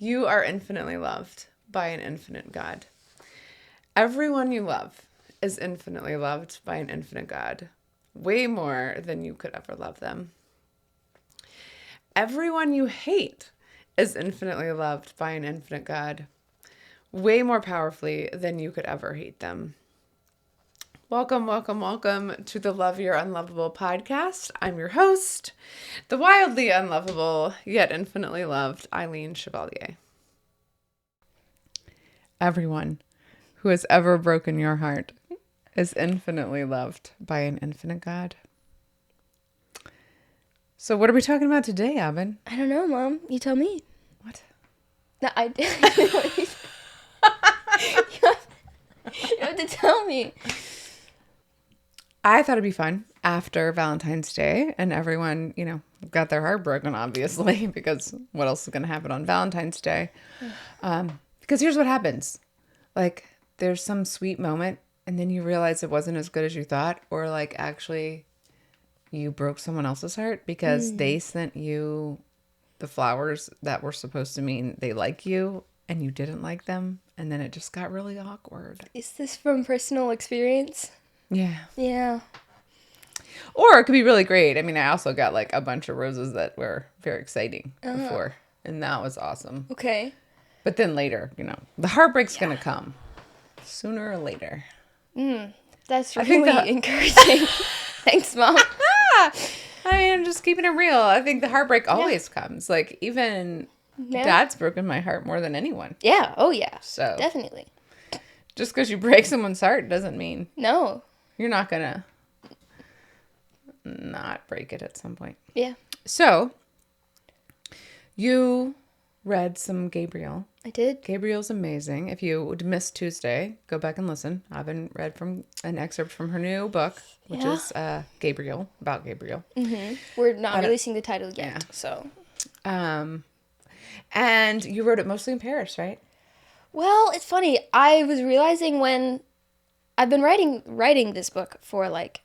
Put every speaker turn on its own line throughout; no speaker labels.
You are infinitely loved by an infinite God. Everyone you love is infinitely loved by an infinite God. Way more than you could ever love them. Everyone you hate is infinitely loved by an infinite God. Way more powerfully than you could ever hate them. Welcome, welcome, welcome to the Love Your Unlovable podcast. I'm your host, the wildly unlovable, yet infinitely loved Eileen Chevalier. Everyone who has ever broken your heart is infinitely loved by an infinite God. So what are we talking about today, Aubin?
I don't know, Mom. You tell me.
What?
No, you have to tell me.
I thought it'd be fun after Valentine's Day and everyone, got their heart broken, obviously, because what else is going to happen on Valentine's Day? Because here's what happens. Like, there's some sweet moment and then you realize it wasn't as good as you thought, or like actually you broke someone else's heart because they sent you the flowers that were supposed to mean they like you and you didn't like them. And then it just got really awkward.
Is this from personal experience?
Yeah.
Yeah.
Or it could be really great. I mean, I also got like a bunch of roses that were very exciting before. And that was awesome.
Okay.
But then later, the heartbreak's going to come sooner or later.
That's really encouraging. Thanks, Mom.
I'm just keeping it real. I think the heartbreak always comes. Like, even Dad's broken my heart more than anyone.
Yeah. Oh, yeah.
So
definitely.
Just because you break someone's heart doesn't mean
no.
You're not going to not break it at some point.
Yeah.
So, you read some Gabriel.
I did.
Gabriel's amazing. If you missed Tuesday, go back and listen. I've been read from an excerpt from her new book, which is Gabriel, about Gabriel.
Mm-hmm. We're not releasing the title yet,
yeah.
So.
And you wrote it mostly in Paris, right?
Well, it's funny. I was realizing when I've been writing this book for like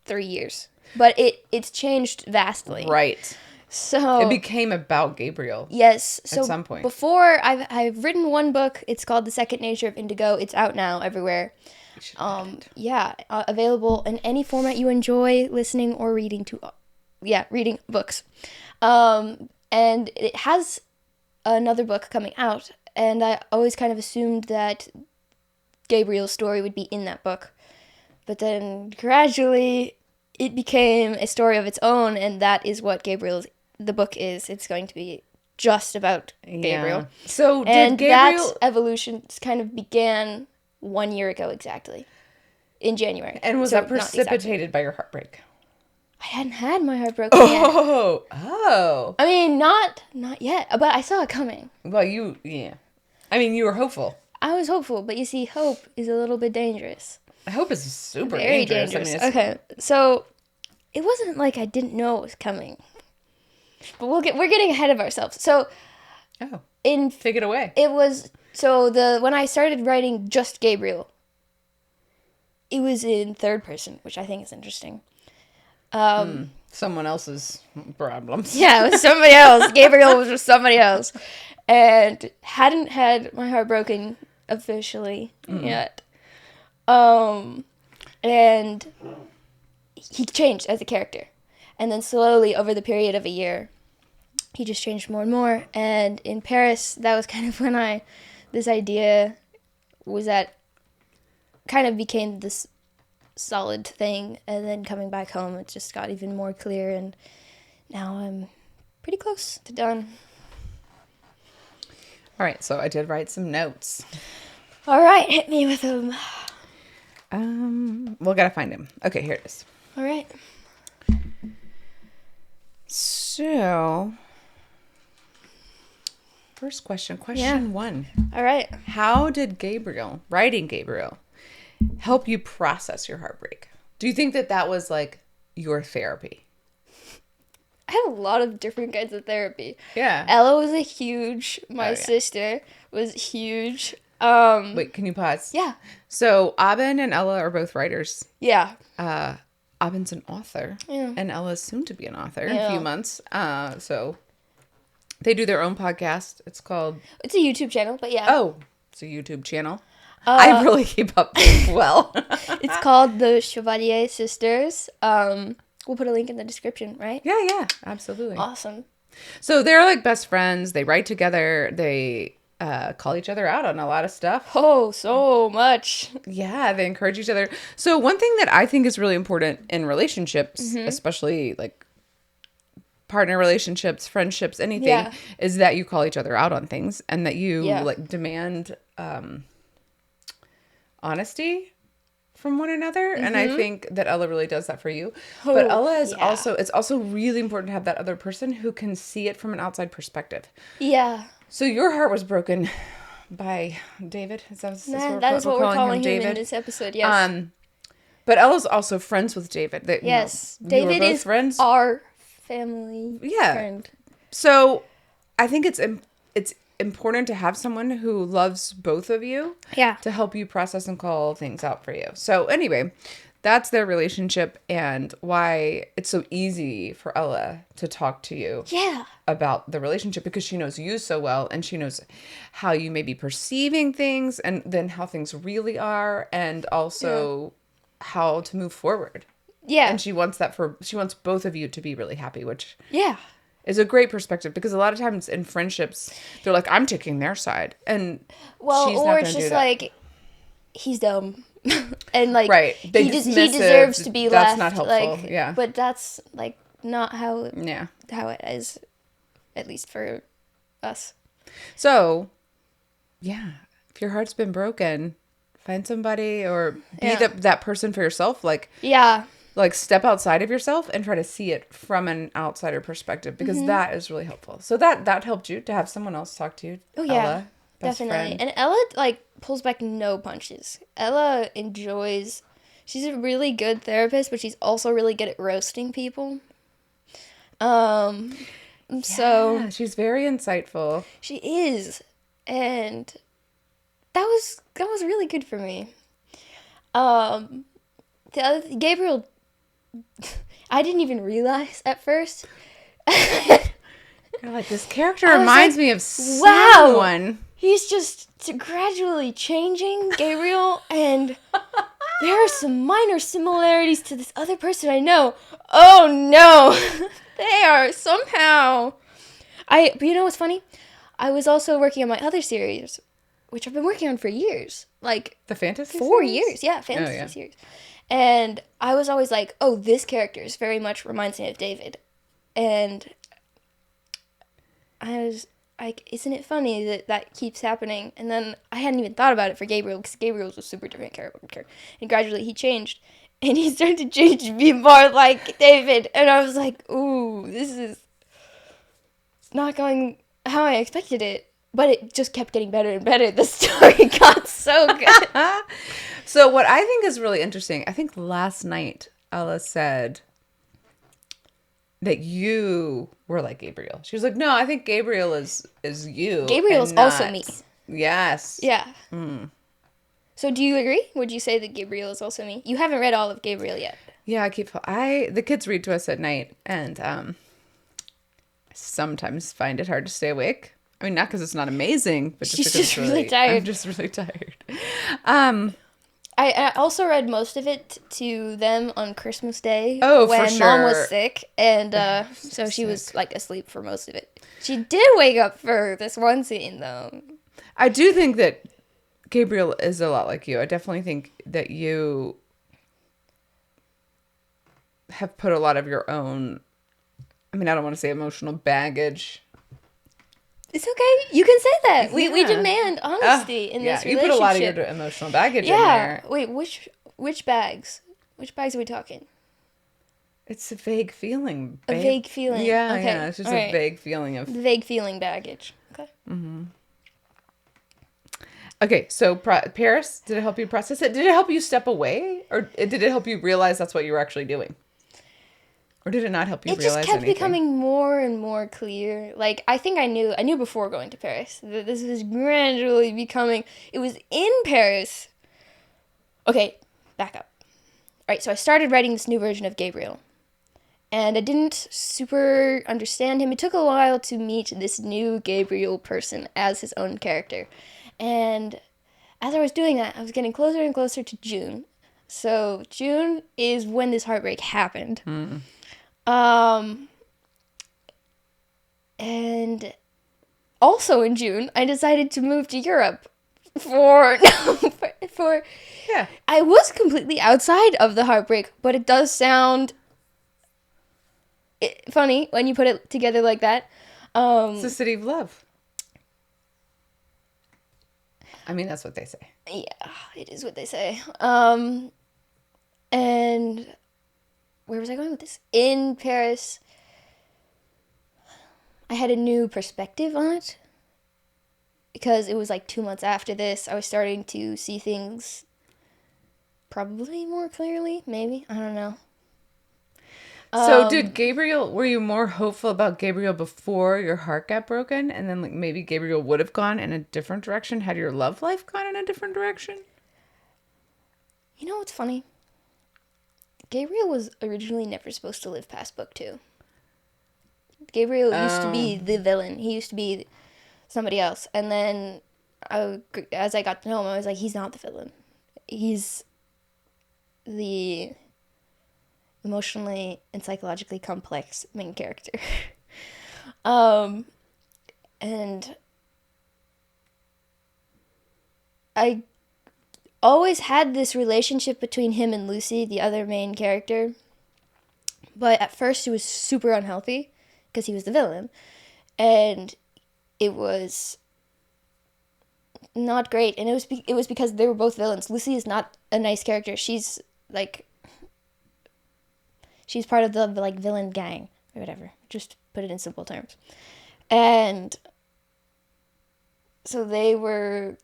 3 years, but it's changed vastly.
Right.
So
it became about Gabriel.
Yes. So
at some point.
Before I've written one book. It's called The Second Nature of Indigo. It's out now everywhere. Available in any format you enjoy listening or reading to. Reading books. And it has another book coming out, and I always kind of assumed that Gabriel's story would be in that book. But then gradually it became a story of its own, and that is what the book is. It's going to be just about Gabriel.
Yeah. So did Gabriel...
that evolution kind of began 1 year ago exactly, in January.
And was that precipitated by your heartbreak?
I hadn't had my heart broken yet.
Oh.
I mean, not yet, but I saw it coming.
Well, you were hopeful.
I was hopeful, but you see, hope is a little bit dangerous.
Hope is super
Very
dangerous.
dangerous. Okay, so it wasn't like I didn't know it was coming. But we're getting ahead of ourselves. So,
take it away.
It was when I started writing just Gabriel, it was in third person, which I think is interesting.
Someone else's problems.
Yeah, it was somebody else. Gabriel was with somebody else, and hadn't had my heart broken officially yet. And he changed as a character. And then slowly, over the period of a year, he just changed more and more. And in Paris, that was kind of when this idea was that kind of became this solid thing. And then coming back home, it just got even more clear. And now I'm pretty close to done.
All right, so I did write some notes.
All right, hit me with them.
We'll gotta find him. Okay, here it is.
All right.
So, first question one.
All right.
How did writing Gabriel, help you process your heartbreak? Do you think that was like your therapy?
I have a lot of different kinds of therapy.
Yeah.
Ella was my sister was huge.
Wait, can you pause?
Yeah.
So Aubin and Ella are both writers.
Yeah.
Aubin's an author.
Yeah.
And Ella's soon to be an author in a few months. So They do their own podcast. It's called...
It's a YouTube channel, but yeah.
Oh, it's a YouTube channel. I really keep up well.
It's called the Chevalier Sisters. We'll put a link in the description, right?
Yeah, absolutely.
Awesome.
So they're like best friends. They write together. They call each other out on a lot of stuff.
Oh, so much.
Yeah, they encourage each other. So one thing that I think is really important in relationships, especially like partner relationships, friendships, anything, is that you call each other out on things and that you like demand honesty from one another. And I think that Ella really does that for you. But Ella is also, it's also really important to have that other person who can see it from an outside perspective.
Yeah.
So your heart was broken by David. Is that
what we're calling him in this episode, yes.
But Ella's also friends with David.
Yes.
You
David is
friends.
Our family friend.
So I think it's important to have someone who loves both of you to help you process and call things out for you. So anyway, that's their relationship and why it's so easy for Ella to talk to you about the relationship, because she knows you so well and she knows how you may be perceiving things and then how things really are, and also how to move forward. Yeah. And she wants both of you to be really happy, which is a great perspective, because a lot of times in friendships, they're like, I'm taking their side. And she's not
it's just like, he's dumb. And like, he deserves to be
left. That's not helpful.
Like, but that's like not how it is, at least for us.
So, if your heart's been broken, find somebody or be that person for yourself. Like, like step outside of yourself and try to see it from an outsider perspective, because that is really helpful. So that helped you to have someone else talk to you.
Oh yeah, Ella, definitely. Friend. And Ella like pulls back no punches. Ella enjoys. She's a really good therapist, but she's also really good at roasting people. So
she's very insightful.
She is, and that was really good for me. Gabriel, I didn't even realize at first.
You're like, this character reminds me of someone.
Wow, he's just gradually changing, Gabriel, and there are some minor similarities to this other person I know. Oh no, they are somehow. But you know what's funny? I was also working on my other series, which I've been working on for years, like
the fantasy
4
series?
years, fantasy series. And I was always like, oh, this character is very much reminds me of David. And I was like, isn't it funny that keeps happening? And then I hadn't even thought about it for Gabriel, because Gabriel was a super different character. And gradually he changed. And he started to change to be more like David. And I was like, ooh, this is not going how I expected it. But it just kept getting better and better. The story got so good.
So what I think is really interesting, I think last night Ella said that you were like Gabriel. She was like, no, I think Gabriel is you.
Gabriel's also me.
Yes.
Yeah. So do you agree? Would you say that Gabriel is also me? You haven't read all of Gabriel yet.
Yeah, the kids read to us at night, and I sometimes find it hard to stay awake. I mean, not because it's not amazing, but just because
just really tired.
I'm just really tired.
I also read most of it to them on Christmas Day.
Oh,
when
for sure.
Mom was sick, and so she was like asleep for most of it. She did wake up for this one scene, though.
I do think that Gabriel is a lot like you. I definitely think that you have put a lot of your own, I mean, I don't want to say emotional baggage.
It's okay. You can say that. Yeah. We demand honesty in this relationship.
You put a lot of your emotional baggage in there.
Wait, which bags? Which bags are we talking?
It's a vague feeling.
Babe. A vague feeling.
Yeah,
okay.
Yeah. It's just a vague feeling of...
Vague feeling baggage. Okay.
Mm-hmm. Okay, so Paris, did it help you process it? Did it help you step away? Or did it help you realize that's what you were actually doing? Or did it not help you realize anything?
It just kept becoming more and more clear. Like, I think I knew before going to Paris that this was gradually becoming... It was in Paris. Okay, back up. All right, so I started writing this new version of Gabriel. And I didn't super understand him. It took a while to meet this new Gabriel person as his own character. And as I was doing that, I was getting closer and closer to June. So June is when this heartbreak happened. And also in June, I decided to move to Europe for
Yeah.
I was completely outside of the heartbreak, but it does sound funny when you put it together like that.
It's the city of love. I mean, that's what they say.
Yeah, it is what they say. And where was I going with this? In Paris, I had a new perspective on it because it was like 2 months after this. I was starting to see things probably more clearly, maybe. I don't know.
So were you more hopeful about Gabriel before your heart got broken? And then like maybe Gabriel would have gone in a different direction had your love life gone in a different direction?
You know what's funny? Gabriel was originally never supposed to live past book 2. Gabriel used to be the villain. He used to be somebody else. And then as I got to know him, I was like, he's not the villain. He's the emotionally and psychologically complex main character. And I always had this relationship between him and Lucy, the other main character. But at first it was super unhealthy because he was the villain. And it was not great. And it was because they were both villains. Lucy is not a nice character. She's part of the like villain gang or whatever. Just put it in simple terms. And so they were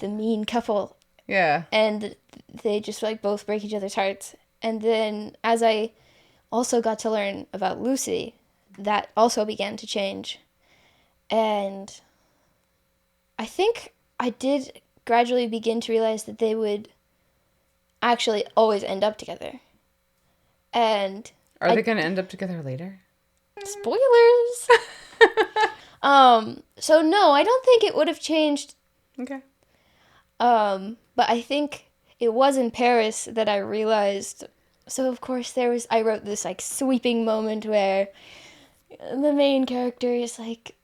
the mean couple.
Yeah.
And they just like both break each other's hearts. And then as I also got to learn about Lucy, that also began to change. And I think I did gradually begin to realize that they would actually always end up together. And
are they going to end up together later?
Spoilers. So no, I don't think it would have changed.
Okay.
But I think it was in Paris that I realized. So of course I wrote this like sweeping moment where the main character is like,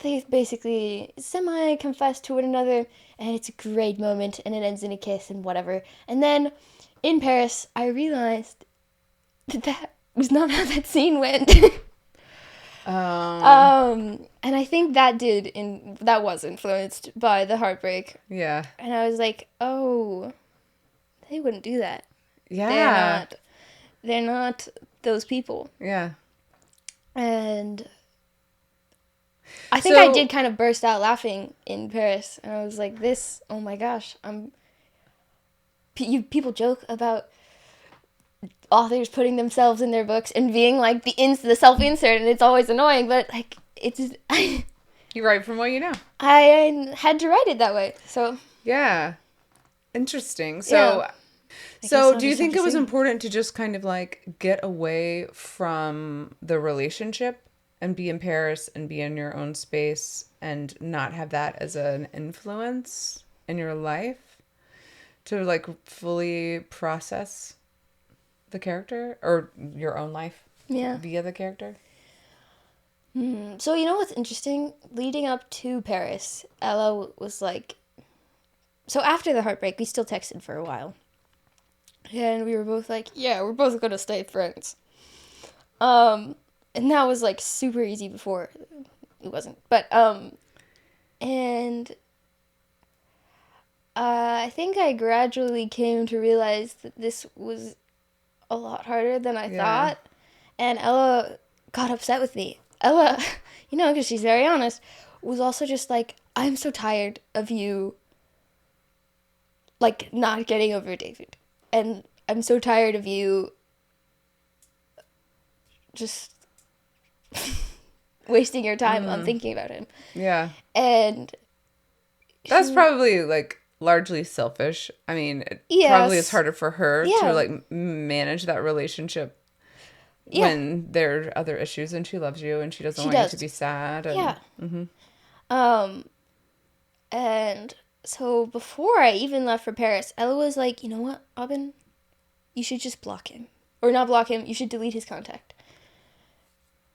they basically semi-confess to one another, and it's a great moment, and it ends in a kiss and whatever. And then in Paris, I realized that was not how that scene went. And I think that was influenced by the heartbreak.
Yeah.
And I was like, oh, they wouldn't do that.
Yeah.
They're not those people.
Yeah.
And I think I did kind of burst out laughing in Paris. And I was like, oh my gosh, people joke about authors putting themselves in their books and being like the self-insert, and it's always annoying, but like it's
you write from what you know.
I had to write it that way. So
yeah, interesting. So do you think it was important to just kind of like get away from the relationship and be in Paris and be in your own space and not have that as an influence in your life to like fully process the character or your own life via the character?
So you know what's interesting? Leading up to Paris, Ella was like, so after the heartbreak, we still texted for a while. And we were both like, yeah, we're both going to stay friends. And that was like super easy before. It wasn't. But, and I think I gradually came to realize that this was a lot harder than I thought. And Ella got upset with me. Ella, because she's very honest, was also just like, I'm so tired of you, like, not getting over David. And I'm so tired of you just wasting your time on thinking about him.
Yeah.
And
that's probably, like, largely selfish. I mean, it probably is harder for her to, like, manage that relationship when there are other issues, and she loves you, and she doesn't want you to be sad. And,
yeah. And so before I even left for Paris, Ella was like, you know what, Aubin, you should just block him. Or not block him, you should delete his contact.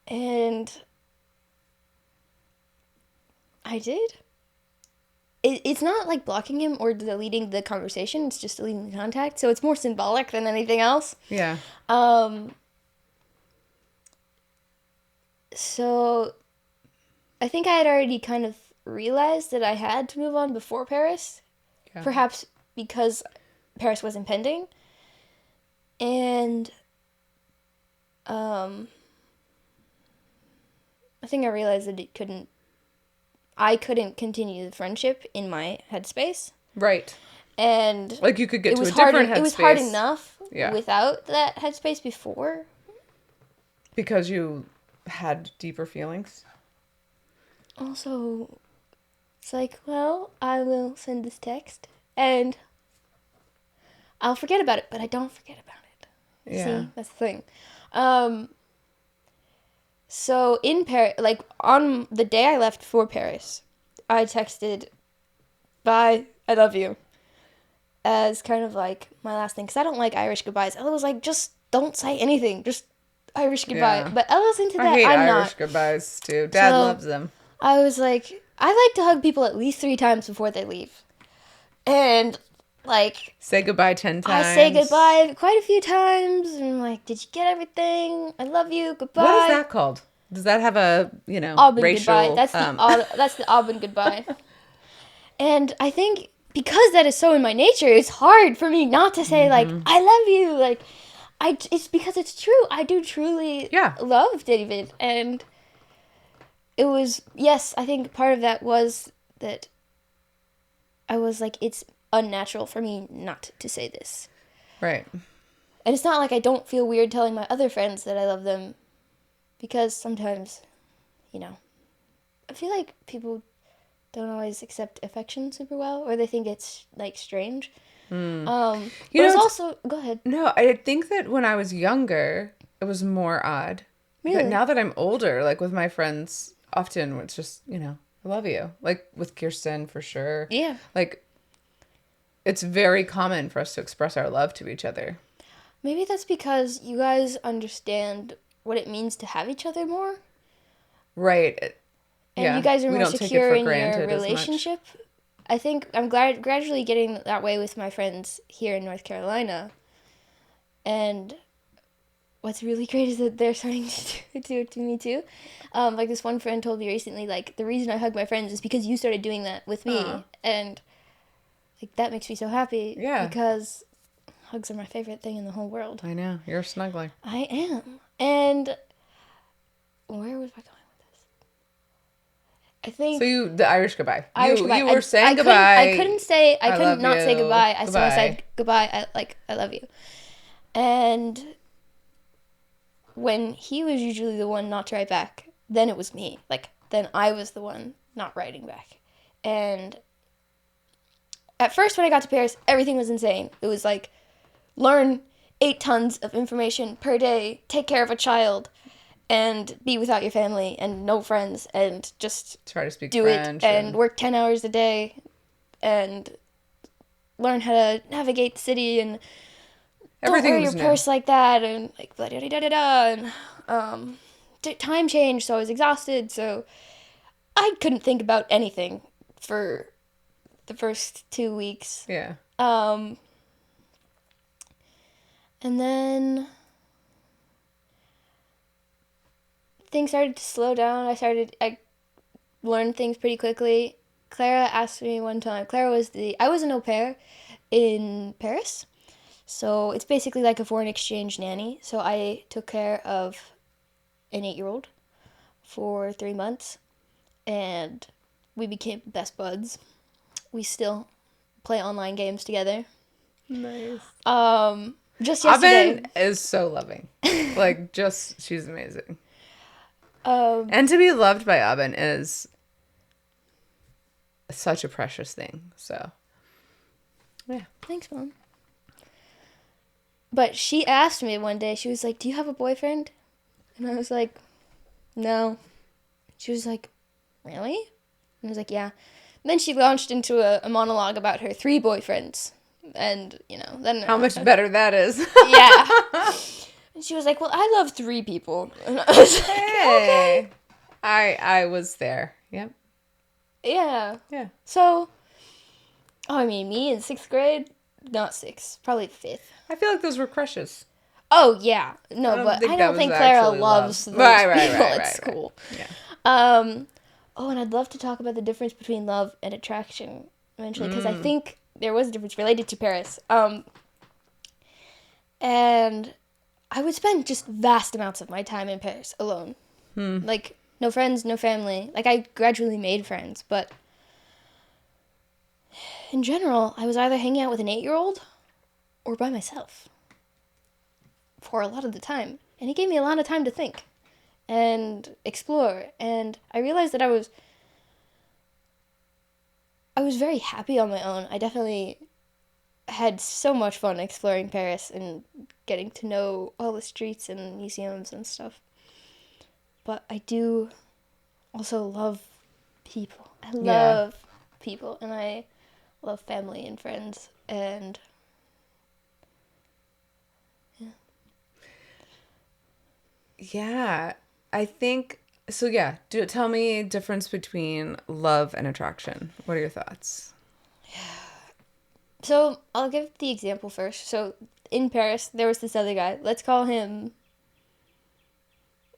And I did. It's not like blocking him or deleting the conversation, it's just deleting the contact. So it's more symbolic than anything else.
Yeah.
So I think I had already kind of realized that I had to move on before Paris. Yeah. Perhaps because Paris was impending. And I think I realized that I couldn't continue the friendship in my headspace.
Right.
And
like you could get to a different headspace.
It was hard enough without that headspace before.
Because you had deeper feelings?
Also, it's like, well, I will send this text and I'll forget about it, but I don't forget about it. Yeah. See, that's the thing. So in Paris, like on the day I left for Paris, I texted, "Bye, I love you," as kind of like my last thing, because I don't like Irish goodbyes. Ella was like, just don't say anything, just Irish goodbye. Yeah. But Ella's into that.
I hate
I'm
Irish
not.
Goodbyes too. Dad loves them.
I was like, I like to hug people at least 3 times before they leave. And like
say goodbye 10 times.
I say goodbye quite a few times. And I'm like, did you get everything? I love you. Goodbye.
What is that called? Does that have a,
Aubin
racial...
goodbye. That's the Aubin goodbye. And I think because that is so in my nature, it's hard for me not to say, like, I love you. Like, it's because it's true. I do truly love David. And it was, yes, I think part of that was that I was like, it's unnatural for me not to say this.
Right.
And it's not like I don't feel weird telling my other friends that I love them. Because sometimes, I feel like people don't always accept affection super well, or they think it's, like, strange. But it's also... Go ahead.
No, I think that when I was younger, it was more odd.
Really?
But now that I'm older, like, with my friends, often it's just, I love you. Like, with Kirsten, for sure.
Yeah.
Like, it's very common for us to express our love to each other.
Maybe that's because you guys understand what it means to have each other more.
Right.
And you guys are more secure in your relationship. I think I'm gradually getting that way with my friends here in North Carolina. And what's really great is that they're starting to do it to me too. Like this one friend told me recently, like, the reason I hug my friends is because you started doing that with me. And like that makes me so happy. Yeah. Because hugs are my favorite thing in the whole world.
I know. You're a snuggler.
I am. And where was I going with this? I think...
So the Irish goodbye.
Irish goodbye.
You were saying goodbye.
I couldn't not say goodbye. I still said goodbye. I love you. And when he was usually the one not to write back, then it was me. Like, then I was the one not writing back. And at first when I got to Paris, everything was insane. It was like, learn 8 tons of information per day, take care of a child, and be without your family and no friends, and just
try to speak
do
French
it and work 10 hours a day and learn how to navigate the city and
everything
don't wear your purse like that and like blah da da da da and time changed, so I was exhausted, so I couldn't think about anything for the first 2 weeks.
Yeah.
And then things started to slow down. I learned things pretty quickly. Clara asked me one time. I was an au pair in Paris. So it's basically like a foreign exchange nanny. So I took care of an 8-year-old for 3 months. And we became best buds. We still play online games together.
Nice.
Just yesterday.
Aubin is so loving. Like, she's amazing. And to be loved by Aubin is such a precious thing. So, yeah.
Thanks, Mom. But she asked me one day, she was like, do you have a boyfriend? And I was like, no. She was like, really? And I was like, yeah. And then she launched into a monologue about her 3 boyfriends. And, then...
How much better that is.
Yeah. And she was like, well, I love 3 people. And I was like,
Hey.
okay.
I was there. Yep.
Yeah.
Yeah.
So, me in 6th grade, not 6th, probably 5th.
I feel like those were crushes.
Oh, yeah. No,
I don't
but
think
I
that
don't
was
think Clara
actually
loves
love.
those
Right,
people
right,
at
right.
school.
Yeah.
And I'd love to talk about the difference between love and attraction eventually, because I think there was a difference related to Paris. And I would spend just vast amounts of my time in Paris alone. Like, no friends, no family. Like, I gradually made friends, but in general, I was either hanging out with an 8-year-old or by myself for a lot of the time. And he gave me a lot of time to think and explore. And I realized that I was very happy on my own. I definitely had so much fun exploring Paris and getting to know all the streets and museums and stuff. But I do also love people. I love people, and I love family and friends, and
Yeah. I think so. Yeah. Tell me difference between love and attraction. What are your thoughts?
So I'll give the example first. So in Paris, there was this other guy. Let's call him.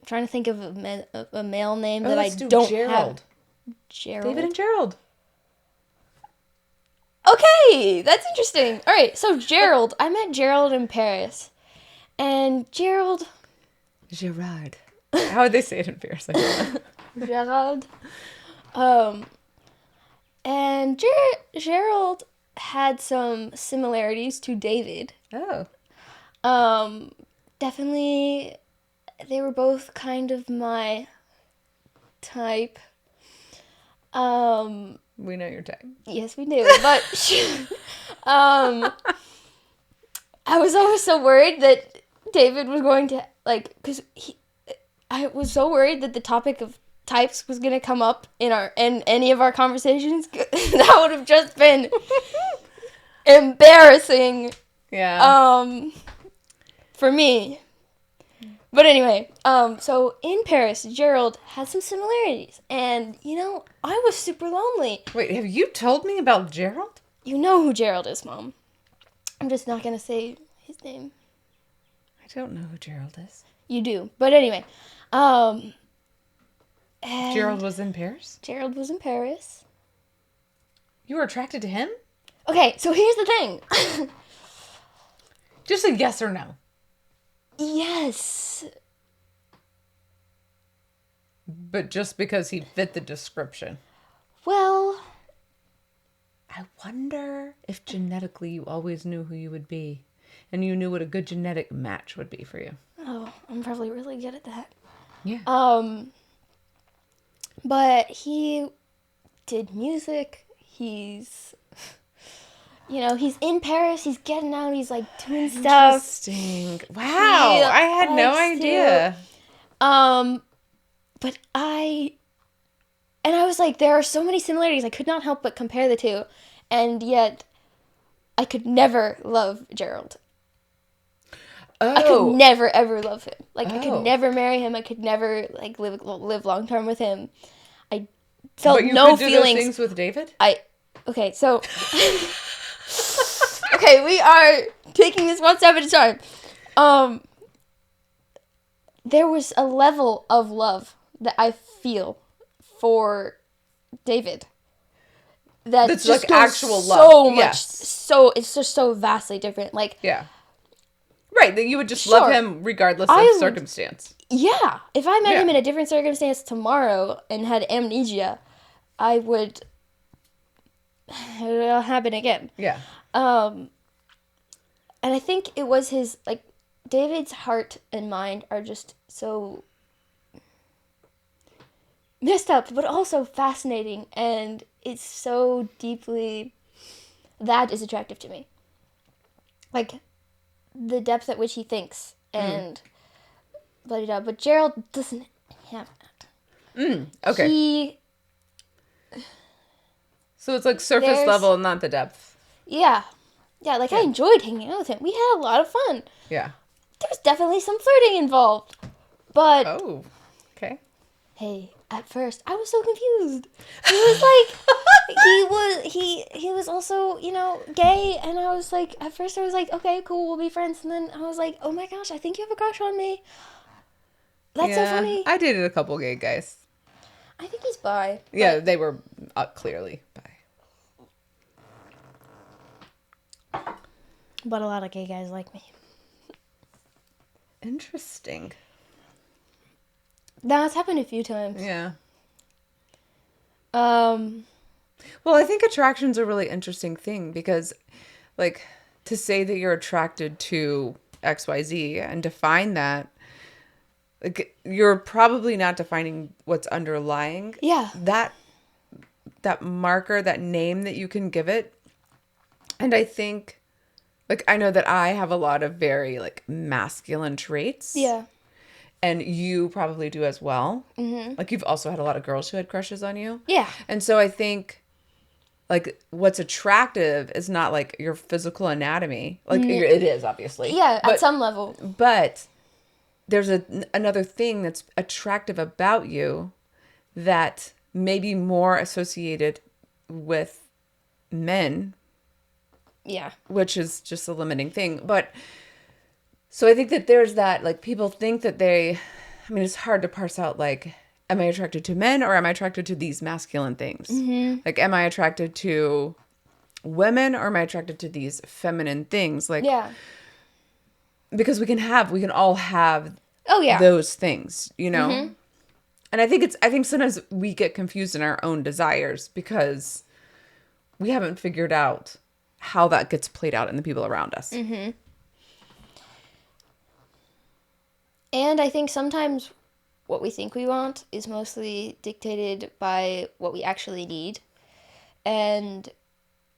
I'm trying to think of a male name that I don't
Gerald.
have. Gerald.
David and Gerald.
Okay, that's interesting. All right, so Gerald. I met Gerald in Paris, and Gerald.
Gerard. How would they say it in Paris?
Gerald. And Gerald had some similarities to David.
Oh.
Definitely, they were both kind of my type.
We know your type.
Yes, we do. But I was always so worried that David was going to because I was so worried that the topic of types was going to come up in any of our conversations. That would have just been embarrassing.
Yeah.
For me. But anyway, so in Paris, Gerald had some similarities, and I was super lonely.
Wait, have you told me about Gerald?
You know who Gerald is, Mom. I'm just not gonna say his name.
I don't know who Gerald is.
You do, but anyway, and
Gerald was in Paris?
Gerald was in Paris.
You were attracted to him?
Okay, so here's the thing.
Just a yes or no.
Yes.
But just because he fit the description.
Well,
I wonder if genetically you always knew who you would be. And you knew what a good genetic match would be for you.
oh, I'm probably really good at that.
Yeah.
But he did music. He's in Paris. He's getting out. He's doing stuff.
Interesting. Wow. I had no idea.
But I was like, there are so many similarities. I could not help but compare the two. And yet, I could never love Gerald.
Oh.
I could never, ever love him. I
Oh.
could never marry him. I could never, live long-term with him. I felt
But you
no
could do
feelings.
those things with David?
Okay, so... Okay, we are taking this one step at a time. There was a level of love that I feel for David
That's
just
like
goes
actual love.
so much.
Yes.
So it's just so vastly different.
Yeah. Right, that you would just
Sure.
love him regardless of circumstance.
Yeah, if I met
Yeah.
him in a different circumstance tomorrow and had amnesia, I would. It'll happen again.
Yeah.
And I think it was his, David's heart and mind are just so messed up, but also fascinating, and it's so deeply, that is attractive to me. The depth at which he thinks, and blah-de-da, but Gerald doesn't have that.
Okay. So it's like surface level, not the depth.
Yeah. Yeah, like, I enjoyed hanging out with him. We had a lot of fun.
Yeah.
There was definitely some flirting involved. But,
Oh, okay.
hey, at first, I was so confused. He was like, he was also, you know, gay, and I was like, at first I was like, okay, cool, we'll be friends, and then I was like, oh my gosh, I think you have a crush on me. That's so funny.
I dated a couple gay guys.
I think he's bi.
Yeah, they were clearly bi.
But a lot of gay guys like me.
Interesting.
That's happened a few times.
Yeah.
Um,
Well, I think attraction's a really interesting thing because, like, to say that you're attracted to XYZ and define that, like, you're probably not defining what's underlying.
yeah.
That marker, that name that you can give it. And I think, like, I know that I have a lot of very, like, masculine traits.
Yeah.
And you probably do as well.
Mm-hmm.
Like, you've also had a lot of girls who had crushes on you.
Yeah.
And so I think, like, what's attractive is not, like, your physical anatomy. Like, it is, obviously.
Yeah, at some level.
But there's another thing that's attractive about you that may be more associated with men.
Yeah.
Which is just a limiting thing. But so I think that there's that, like, people think that I mean, it's hard to parse out, like, am I attracted to men or am I attracted to these masculine things? Mm-hmm. Like, am I attracted to women or am I attracted to these feminine things? Like,
Yeah.
because we can all have
Oh,
those things, you know? Mm-hmm. And I think sometimes we get confused in our own desires because we haven't figured out how that gets played out in the people around us.
Mm-hmm. And I think sometimes what we think we want is mostly dictated by what we actually need. And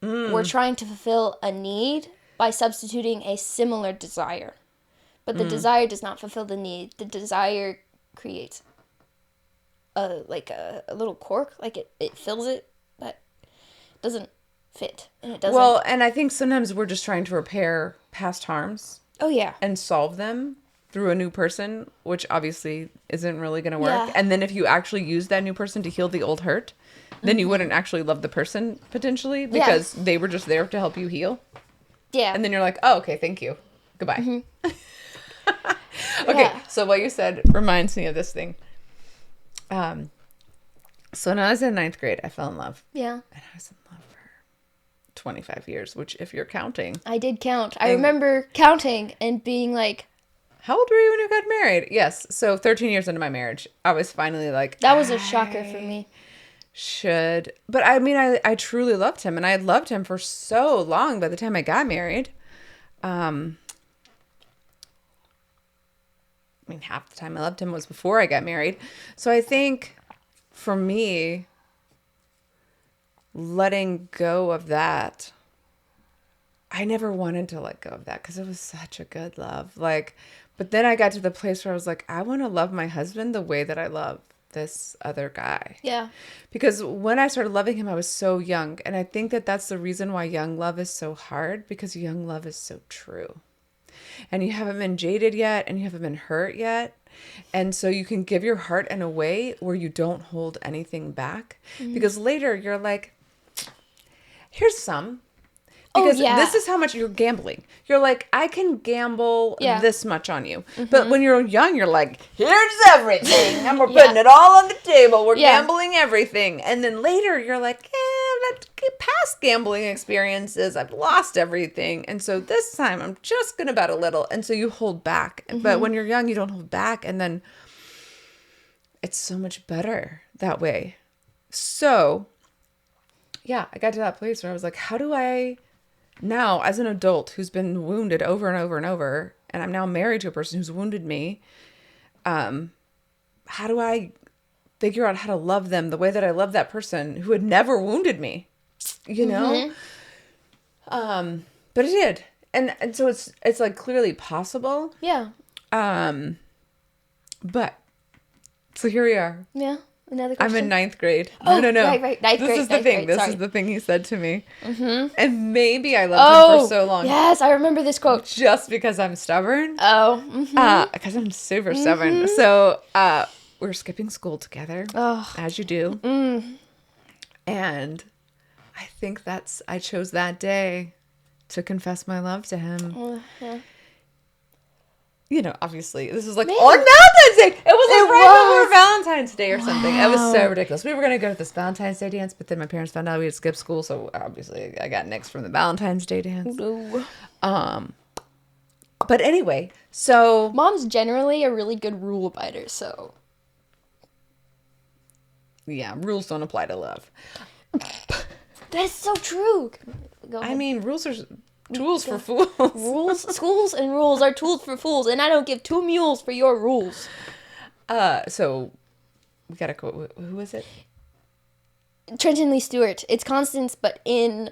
we're trying to fulfill a need by substituting a similar desire. But the desire does not fulfill the need. The desire creates a little cork. Like, it fills it, but it doesn't fit. And it doesn't.
Well, and I think sometimes we're just trying to repair past harms.
Oh, yeah.
And solve them through a new person, which obviously isn't really going to work.
Yeah.
And then if you actually use that new person to heal the old hurt, then you wouldn't actually love the person potentially because they were just there to help you heal.
Yeah.
And then you're like, oh, okay, thank you. Goodbye.
Mm-hmm.
Okay, so what you said reminds me of this thing. So when I was in 9th grade, I fell in love.
Yeah.
And I was in love for 25 years, which if you're counting.
I did count. I remember counting and being like...
How old were you when you got married? Yes. So 13 years into my marriage, I was finally like...
That was a shocker for me.
But I mean, I truly loved him. And I had loved him for so long by the time I got married. I mean, half the time I loved him was before I got married. So I think for me, letting go of that, I never wanted to let go of that because it was such a good love. Like, but then I got to the place where I was like, I want to love my husband the way that I love this other guy.
Yeah.
Because when I started loving him, I was so young. And I think that that's the reason why young love is so hard, because young love is so true. And you haven't been jaded yet, and you haven't been hurt yet. And so you can give your heart in a way where you don't hold anything back. Mm-hmm. Because later you're like, here's some. Because this is how much you're gambling. You're like, I can gamble this much on you. Mm-hmm. But when you're young, you're like, here's everything. And we're putting it all on the table. We're gambling everything. And then later you're like, let's get past gambling experiences. I've lost everything. And so this time I'm just going to bet a little. And so you hold back. Mm-hmm. But when you're young, you don't hold back. And then it's so much better that way. So, yeah, I got to that place where I was like, how do I... Now, as an adult who's been wounded over and over and over, and I'm now married to a person who's wounded me, how do I figure out how to love them the way that I love that person who had never wounded me? You know? Mm-hmm. But it did. And so it's like clearly possible.
Yeah.
But, so here we are.
Yeah. Another
I'm
question.
in ninth grade.
Oh,
No.
right. Ninth
This
grade.
is the
Ninth
thing.
grade,
This
sorry.
is the thing he said to me.
Mm-hmm.
And maybe I loved him for so long.
Yes, I remember this quote.
Just because I'm stubborn.
Oh. Mm-hmm.
Because I'm super stubborn. So we're skipping school together, as you do. And I think I chose that day to confess my love to him.
Yeah.
You know, obviously, this is like
Maybe.
on Valentine's Day. It was like right
was.
before Valentine's Day or something. It was so
Wow.
ridiculous. We were going to go to this Valentine's Day dance, but then my parents found out we had skipped school. So obviously I got nixed from the Valentine's Day dance.
No.
But anyway, so
Mom's generally a really good rule abider, so.
yeah, rules don't apply to love.
That's so true. Go ahead.
I mean, rules are tools for fools.
Rules, schools, and rules are tools for fools, and I don't give 2 mules for your rules.
So we got to quote, who is it?
Trenton Lee Stewart. It's Constance, but in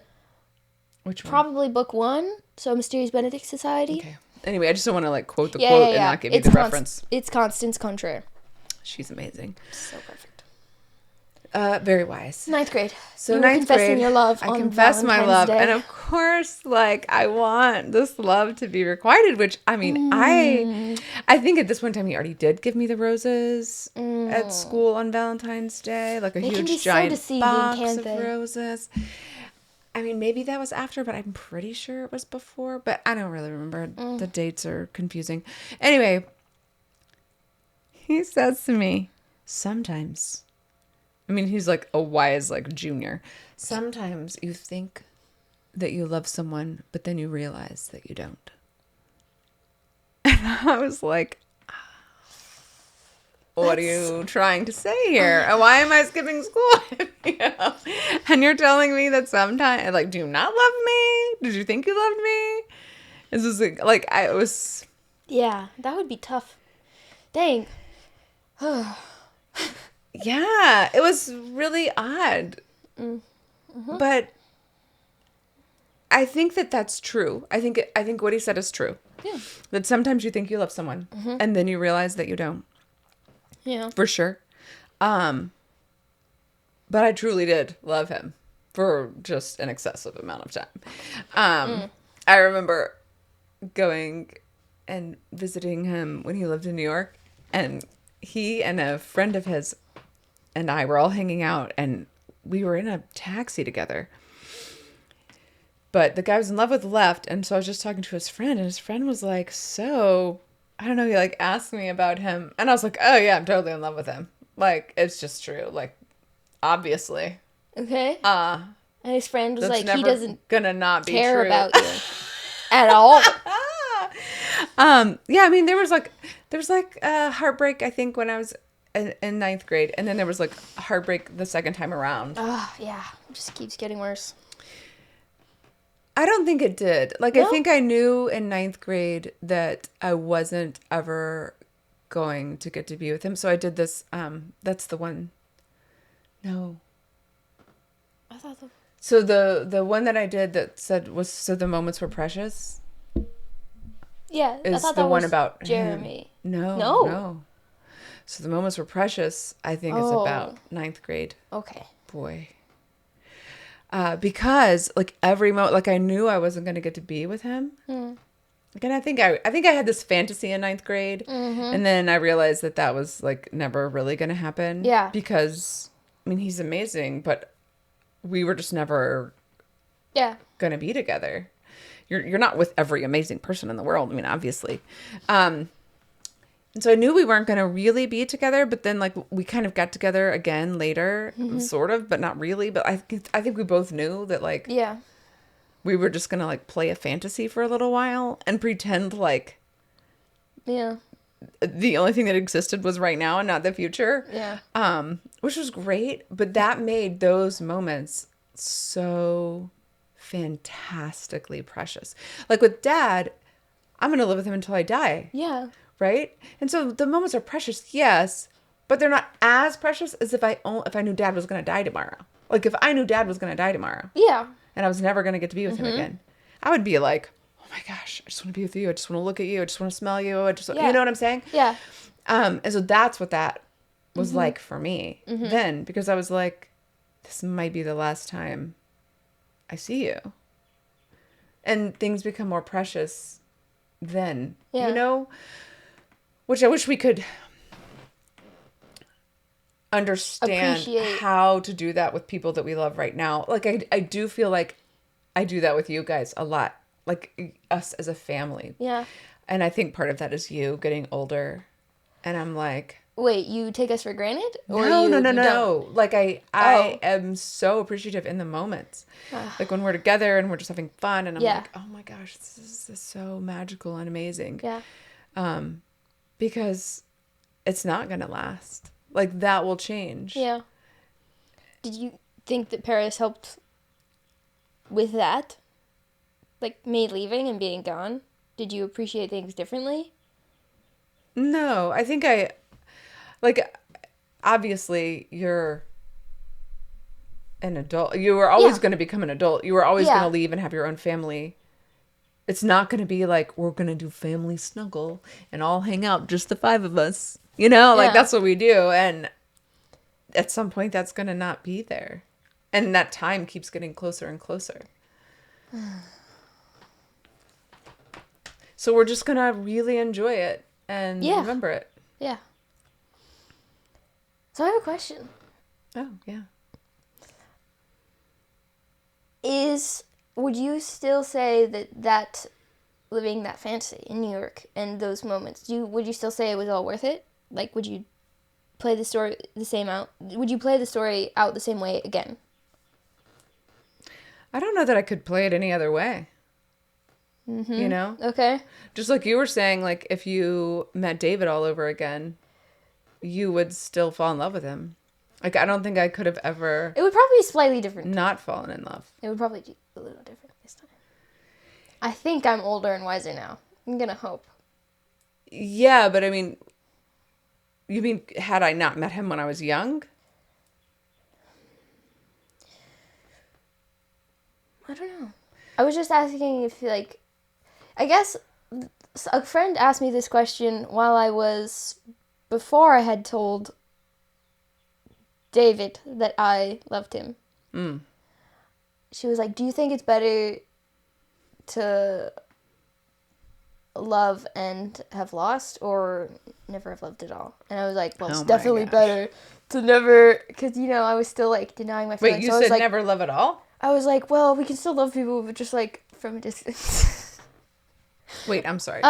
Which one?
probably book 1, so Mysterious Benedict Society.
Okay. Anyway, I just don't want to like quote the
Yeah,
quote
yeah,
and
yeah.
not give you the reference.
It's Constance Contraire.
She's amazing.
So perfect.
Very wise.
9th grade.
So
You were
ninth
confessing
grade,
your love
I
on
confess my
Valentine's
love,
Day.
and of course, like I want this love to be requited. Which I mean, I think at this point in time he already did give me the roses at school on Valentine's Day, like a
They can be
huge
so
giant
deceiving,
box
can't
of
they?
roses. I mean, maybe that was after, but I'm pretty sure it was before. But I don't really remember. The dates are confusing. Anyway, he says to me, sometimes. I mean, he's like a wise, like junior. Sometimes you think that you love someone, but then you realize that you don't. And I was like, what are you trying to say here? And why am I skipping school? You know? And you're telling me that sometimes, like, do you not love me? Did you think you loved me? It's just like I was.
Yeah, that would be tough. Dang.
Yeah, it was really odd. But I think that that's true. I think what he said is true.
Yeah.
That sometimes you think you love someone and then you realize that you don't.
Yeah.
For sure. But I truly did love him for just an excessive amount of time. I remember going and visiting him when he lived in New York, and he and a friend of his and I were all hanging out, and we were in a taxi together. But the guy was in love with the left, and so I was just talking to his friend, and his friend was like, so, I don't know, he like asked me about him, and I was like, oh yeah, I'm totally in love with him. Like, it's just true. Like, obviously.
Okay. And his friend was
That's
like, he
never
doesn't
gonna not be
care
true.
about you at all.
Yeah, I mean, there was like Heartbreak, I think, when I was in ninth grade, and then there was like Heartbreak the second time around.
Yeah. It just keeps getting worse.
I don't think it did. Like,
No?
I think I knew in ninth grade that I wasn't ever going to get to be with him. So I did this. That's the one. No.
I thought the...
So the one that I did that said was, so the moments were precious.
Yeah, I
Is
thought
the
that
one
was
about
Jeremy.
him.
No.
No. So the moments were precious, I think, is
Oh.
about ninth grade.
Okay.
Boy. Because like every moment, like I knew I wasn't going to get to be with him. Like, and I think I had this fantasy in ninth grade, and then I realized that was like never really going to happen.
Yeah.
Because I mean, he's amazing, but we were just never going to be together. You're not with every amazing person in the world. I mean, obviously. And so I knew we weren't going to really be together, but then like we kind of got together again later, sort of, but not really. But I think we both knew that like we were just going to like play a fantasy for a little while and pretend like the only thing that existed was right now and not the future.
Yeah.
Which was great, but that made those moments so fantastically precious. Like with Dad, I'm going to live with him until I die.
Yeah.
Right? And so the moments are precious, yes, but they're not as precious as if I knew Dad was going to die tomorrow. Like if I knew Dad was going to die tomorrow.
Yeah.
And I was never going to get to be with him again. I would be like, oh my gosh, I just want to be with you. I just want to look at you. I just want to smell you. You know what I'm saying?
Yeah.
And so that's what that was like for me then, because I was like, this might be the last time I see you. And things become more precious then,
Yeah.
you know? Which I wish we could understand
Appreciate.
how to do that with people that we love right now. Like, I do feel like I do that with you guys a lot. Like, us as a family.
Yeah.
And I think part of that is you getting older. And I'm like...
Wait, you take us for granted? Or
No,
you
no.
don't?
Like, I am so appreciative in the moments. Like, when we're together and we're just having fun. And I'm like, oh my gosh, this is so magical and amazing.
Yeah.
Because it's not going to last. Like, that will change.
Yeah. Did you think that Paris helped with that? Like, me leaving and being gone? Did you appreciate things differently?
No, I think like, obviously, you're an adult. You were always going to become an adult. You were always going to leave and have your own family. It's not going to be like, we're going to do family snuggle and all hang out, just the 5 of us. You know, like, that's what we do. And at some point, that's going to not be there. And that time keeps getting closer and closer. So we're just going to really enjoy it and remember it.
Yeah. So I have a question.
Oh, yeah.
Would you still say that living that fantasy in New York and those moments, would you still say it was all worth it? Like, would you play the story would you play the story out the same way again?
I don't know that I could play it any other way. You know?
Okay.
Just like you were saying, like, if you met David all over again, you would still fall in love with him. Like, I don't think I could have ever...
It would probably be slightly different.
Not fallen in love.
It would probably be a little different this time. I think I'm older and wiser now. I'm gonna hope.
Yeah, but I mean... You mean, had I not met him when I was young?
I don't know. I was just asking if, like... I guess a friend asked me this question before I had told David that I loved him. She was like, do you think it's better to love and have lost or never have loved at all? And I was like, well, it's definitely better to never, because, I was still, like, denying my feelings.
Wait, you
so
said
like,
never love at all?
I was like, well, we can still love people, but just, like, from a distance.
Wait, I'm sorry.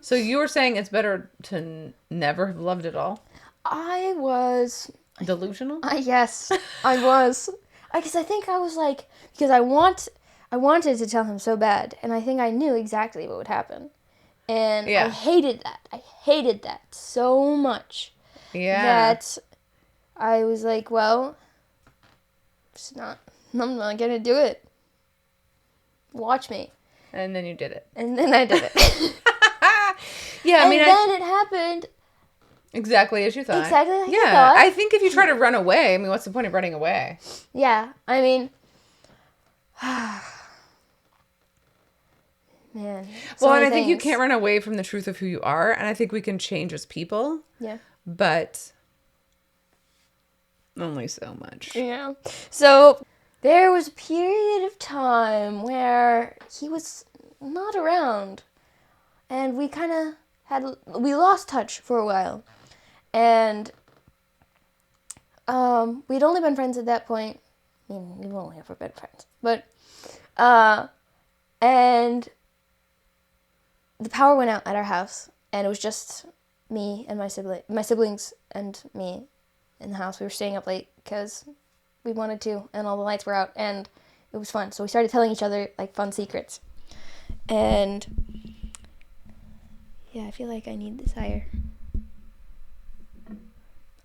So you were saying it's better to never have loved at all?
I was...
Delusional?
Yes, I was. Because I think I was like... Because I wanted to tell him so bad, and I think I knew exactly what would happen. And I hated that. I hated that so much.
Yeah.
That I was like, well, I'm not going to do it. Watch me.
And then you did it.
And then I did it.
Yeah,
and then it happened.
Exactly as you thought.
Exactly like you thought.
I think if you try to run away, I mean, what's the point of running away?
Yeah, I mean... Man.
Well, and I think you can't run away from the truth of who you are, and I think we can change as people.
Yeah.
But only so much.
Yeah. So there was a period of time where he was not around, and we kind of we lost touch for a while, and we'd only been friends at that point. I mean, we've only ever been friends, but and the power went out at our house, and it was just me and my siblings and me in the house. We were staying up late because we wanted to, and all the lights were out, and it was fun. So we started telling each other, like, fun secrets. And yeah, I feel like I need this higher.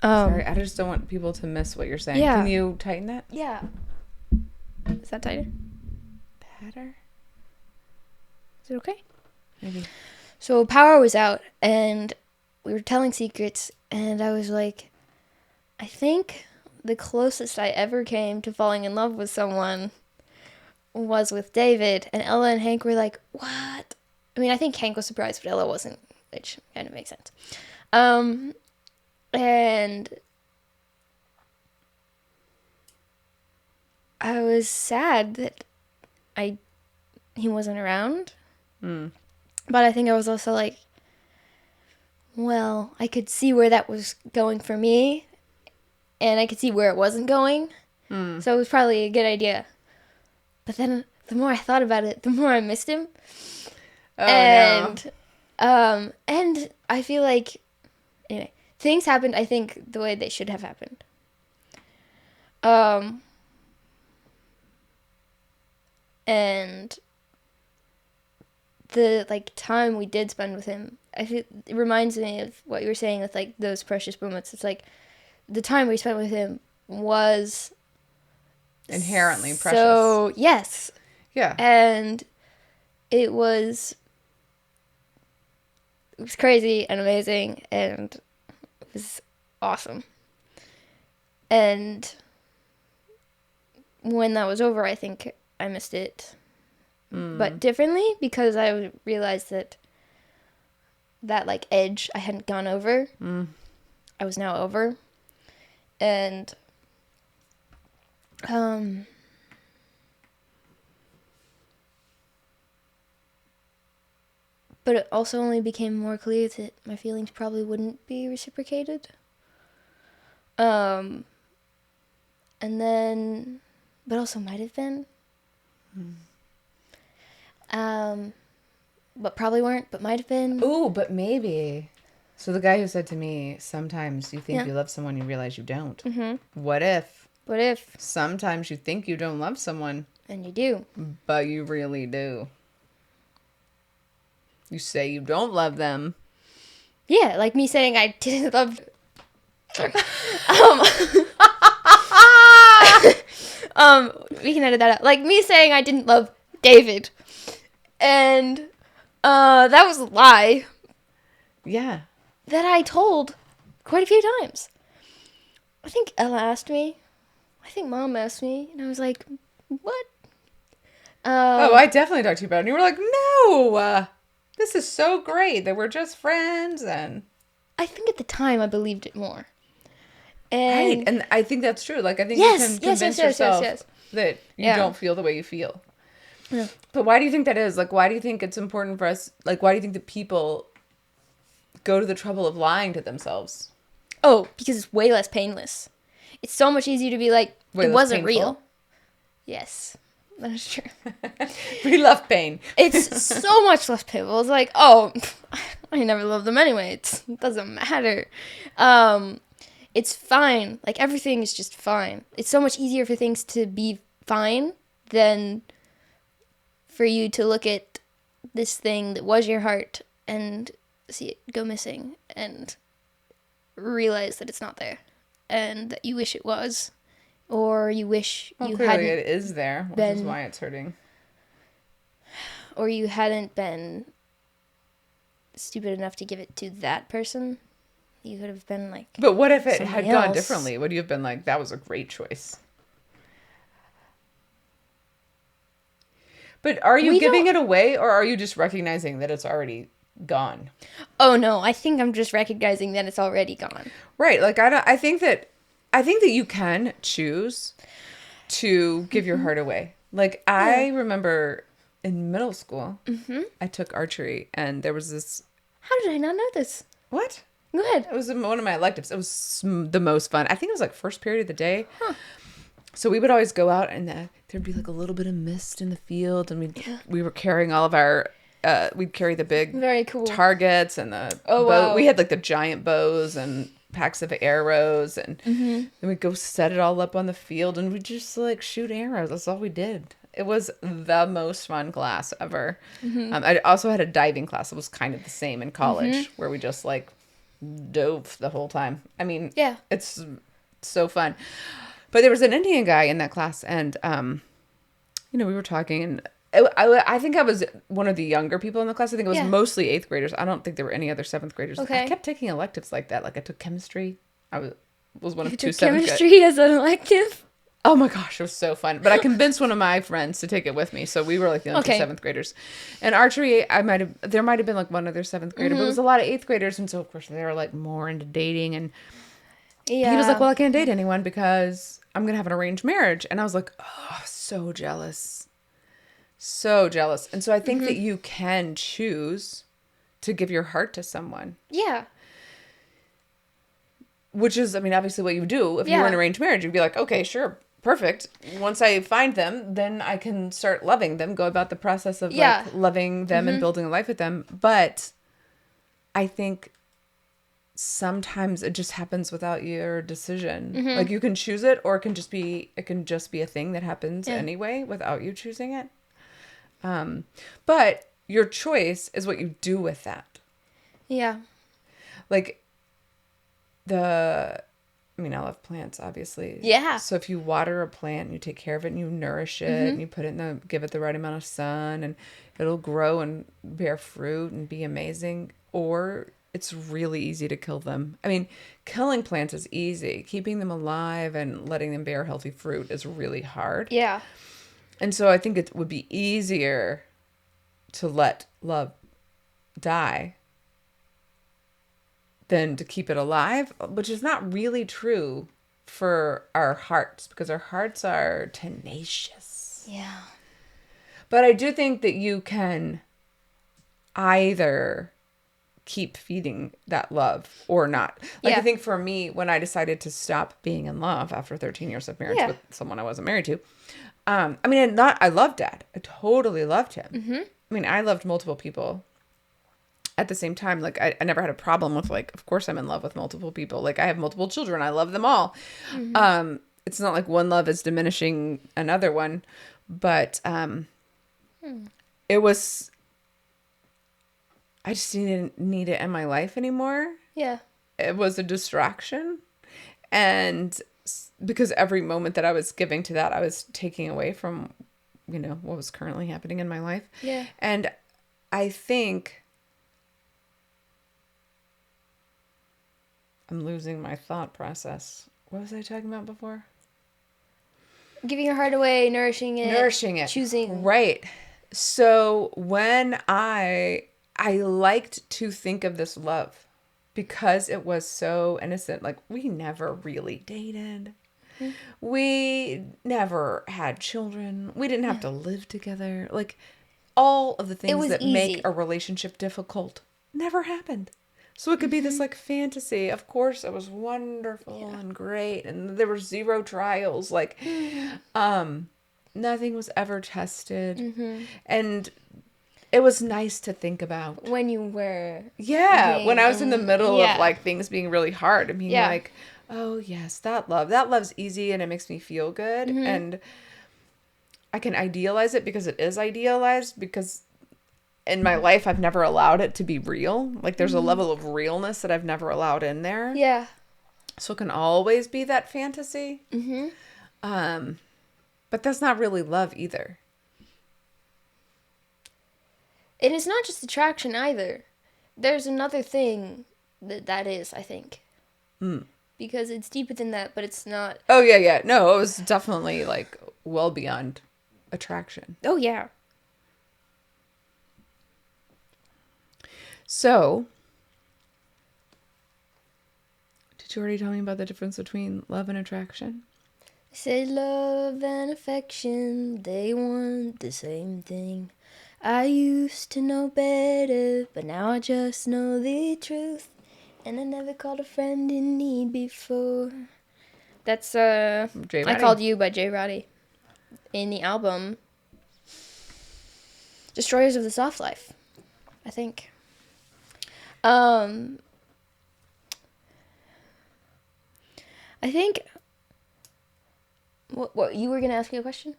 Sorry, I just don't want people to miss what you're saying.
Yeah.
Can you tighten that?
Yeah. Is that tighter?
Better?
Is it okay?
Maybe.
So power was out, and we were telling secrets, and I was like, I think the closest I ever came to falling in love with someone was with David, and Ella and Hank were like, what? I mean, I think Hank was surprised, but Ella wasn't, which kind of makes sense. And I was sad that he wasn't around. But I think I was also like, well, I could see where that was going for me, and I could see where it wasn't going. So it was probably a good idea. But then the more I thought about it, the more I missed him.
Oh,
and
no.
and I feel like, anyway, things happened, I think, the way they should have happened. And the like time we did spend with him, I feel it reminds me of what you were saying with like those precious moments. It's like the time we spent with him was
Inherently precious.
So yes,
Yeah.
and it was crazy and amazing, and it was awesome. And when that was over, I think I missed it, but differently, because I realized that like edge I hadn't gone over, I was now over, and but it also only became more clear that my feelings probably wouldn't be reciprocated. And then, but also might have been. But probably weren't, but might have been.
Ooh, but maybe. So the guy who said to me, sometimes you think
Yeah.
you love someone, you realize you don't.
Mm-hmm.
What if?
What if?
Sometimes you think you don't love someone,
And you do.
but you really do. You say you don't love them.
Yeah, like me saying I didn't love. We can edit that out. Like me saying I didn't love David, and that was a lie
Yeah.
that I told quite a few times. I think Ella asked me. I think Mom asked me, and I was like, "What?"
Oh, I definitely talked to you about it. And you were like, no, this is so great that we're just friends. And
I think at the time I believed it more. And
right. And I think that's true. Like, I think
Yes,
you can
yes,
convince
yes, yes,
yourself
yes.
that you
Yeah.
don't feel the way you feel.
Yeah.
But why do you think that is? Like, why do you think it's important for us? Like, why do you think that people go to the trouble of lying to themselves?
Oh, because it's way less painless. It's so much easier to be like,
Way
it
less
wasn't
painful?
real. Yes, that is true.
We love pain.
It's so much less painful. It's like, oh, I never loved them anyway. It doesn't matter. It's fine. Like, everything is just fine. It's so much easier for things to be fine than for you to look at this thing that was your heart and see it go missing and realize that it's not there and that you wish it was, or you wish
Well,
you
clearly
hadn't,
it is there, which is
been-
why it's hurting.
or you hadn't been stupid enough to give it to that person. You could have been like,
But what if it had
somebody
gone
else.
differently? Would you have been like, that was a great choice? But are you
We
giving
don't-
it away, or are you just recognizing that it's already gone?
oh no, I think I'm just recognizing that it's already gone.
Right. Like, I think that you can choose to give your heart away. Like, I remember in middle school, I took archery, and there was this,
How did I not know this?
what?
Go ahead.
It was one of my electives. It was the most fun. I think it was like first period of the day.
Huh.
So we would always go out, and there'd be like a little bit of mist in the field, and we were carrying all of our, we'd carry the big
Very cool.
targets and the
Oh,
bow.
wow.
We had like the giant bows and packs of arrows, and then we'd go set it all up on the field, and we'd just like shoot arrows. That's all we did. It was the most fun class ever. I also had a diving class. It was kind of the same in college, where we just like dove the whole time. I mean,
Yeah.
it's so fun. But there was an Indian guy in that class, and we were talking, and I think I was one of the younger people in the class. I think it was
Yeah.
mostly 8th graders. I don't think there were any other 7th graders.
Okay.
I kept taking electives like that. Like, I took chemistry. I was one
You
of two
took
7th graders.
chemistry as an elective?
Oh my gosh, it was so fun. But I convinced one of my friends to take it with me. So we were like the only two
Okay.
seventh graders. And archery, there might have been like one other seventh grader, but it was a lot of eighth graders. And so, of course, they were like more into dating. And
Yeah.
he was like, well, I can't date anyone because I'm going to have an arranged marriage. And I was like, oh, so jealous. So jealous. And so I think that you can choose to give your heart to someone.
Yeah.
Which is, I mean, obviously what you do. If you were in an arranged marriage, you'd be like, okay, sure, perfect. Once I find them, then I can start loving them, go about the process of like loving them and building a life with them. But I think sometimes it just happens without your decision. Like you can choose it, or it can just be a thing that happens anyway without you choosing it. But your choice is what you do with that.
Yeah.
Like I love plants, obviously.
Yeah.
So if you water a plant and you take care of it and you nourish it and you give it the right amount of sun, and it'll grow and bear fruit and be amazing. Or it's really easy to kill them. I mean, killing plants is easy. Keeping them alive and letting them bear healthy fruit is really hard.
Yeah.
And so I think it would be easier to let love die than to keep it alive, which is not really true for our hearts, because our hearts are tenacious.
Yeah.
But I do think that you can either keep feeding that love or not. Like, I think for me, when I decided to stop being in love after 13 years of marriage with someone I wasn't married to, I loved Dad. I totally loved him. I mean, I loved multiple people at the same time. Like, I never had a problem with, like, of course I'm in love with multiple people. Like, I have multiple children. I love them all. It's not like one love is diminishing another one, but it was, I just didn't need it in my life anymore.
Yeah.
It was a distraction. And because every moment that I was giving to that, I was taking away from, what was currently happening in my life.
Yeah.
And I think I'm losing my thought process. What was I talking about before?
Giving your heart away, nourishing it. Choosing.
Right. So when I liked to think of this love because it was so innocent. Like, we never really dated. We never had children. We didn't have to live together. Like, all of the things that make a relationship difficult never happened. So it could be this, like, fantasy. Of course, it was wonderful and great. And there were zero trials. Like, nothing was ever tested. And it was nice to think about.
When you were.
Yeah. When I was in the middle of, like, things being really hard. And being like, oh, yes, that love's easy and it makes me feel good. And I can idealize it because it is idealized, because in my life I've never allowed it to be real. Like, there's a level of realness that I've never allowed in there.
Yeah.
So it can always be that fantasy. But that's not really love either.
And it's not just attraction either. There's another thing that is, I think. Because it's deeper than that, but it's not.
Oh, yeah. No, it was definitely, like, well beyond attraction.
Oh, yeah.
So, did you already tell me about the difference between love and attraction?
They say love and affection, they want the same thing. I used to know better, but now I just know the truth. And I never called a friend in need before. That's
Jay
I Called You by Jay Roddy. In the album Destroyers of the Soft Life, I think. I think what you were gonna ask me a question?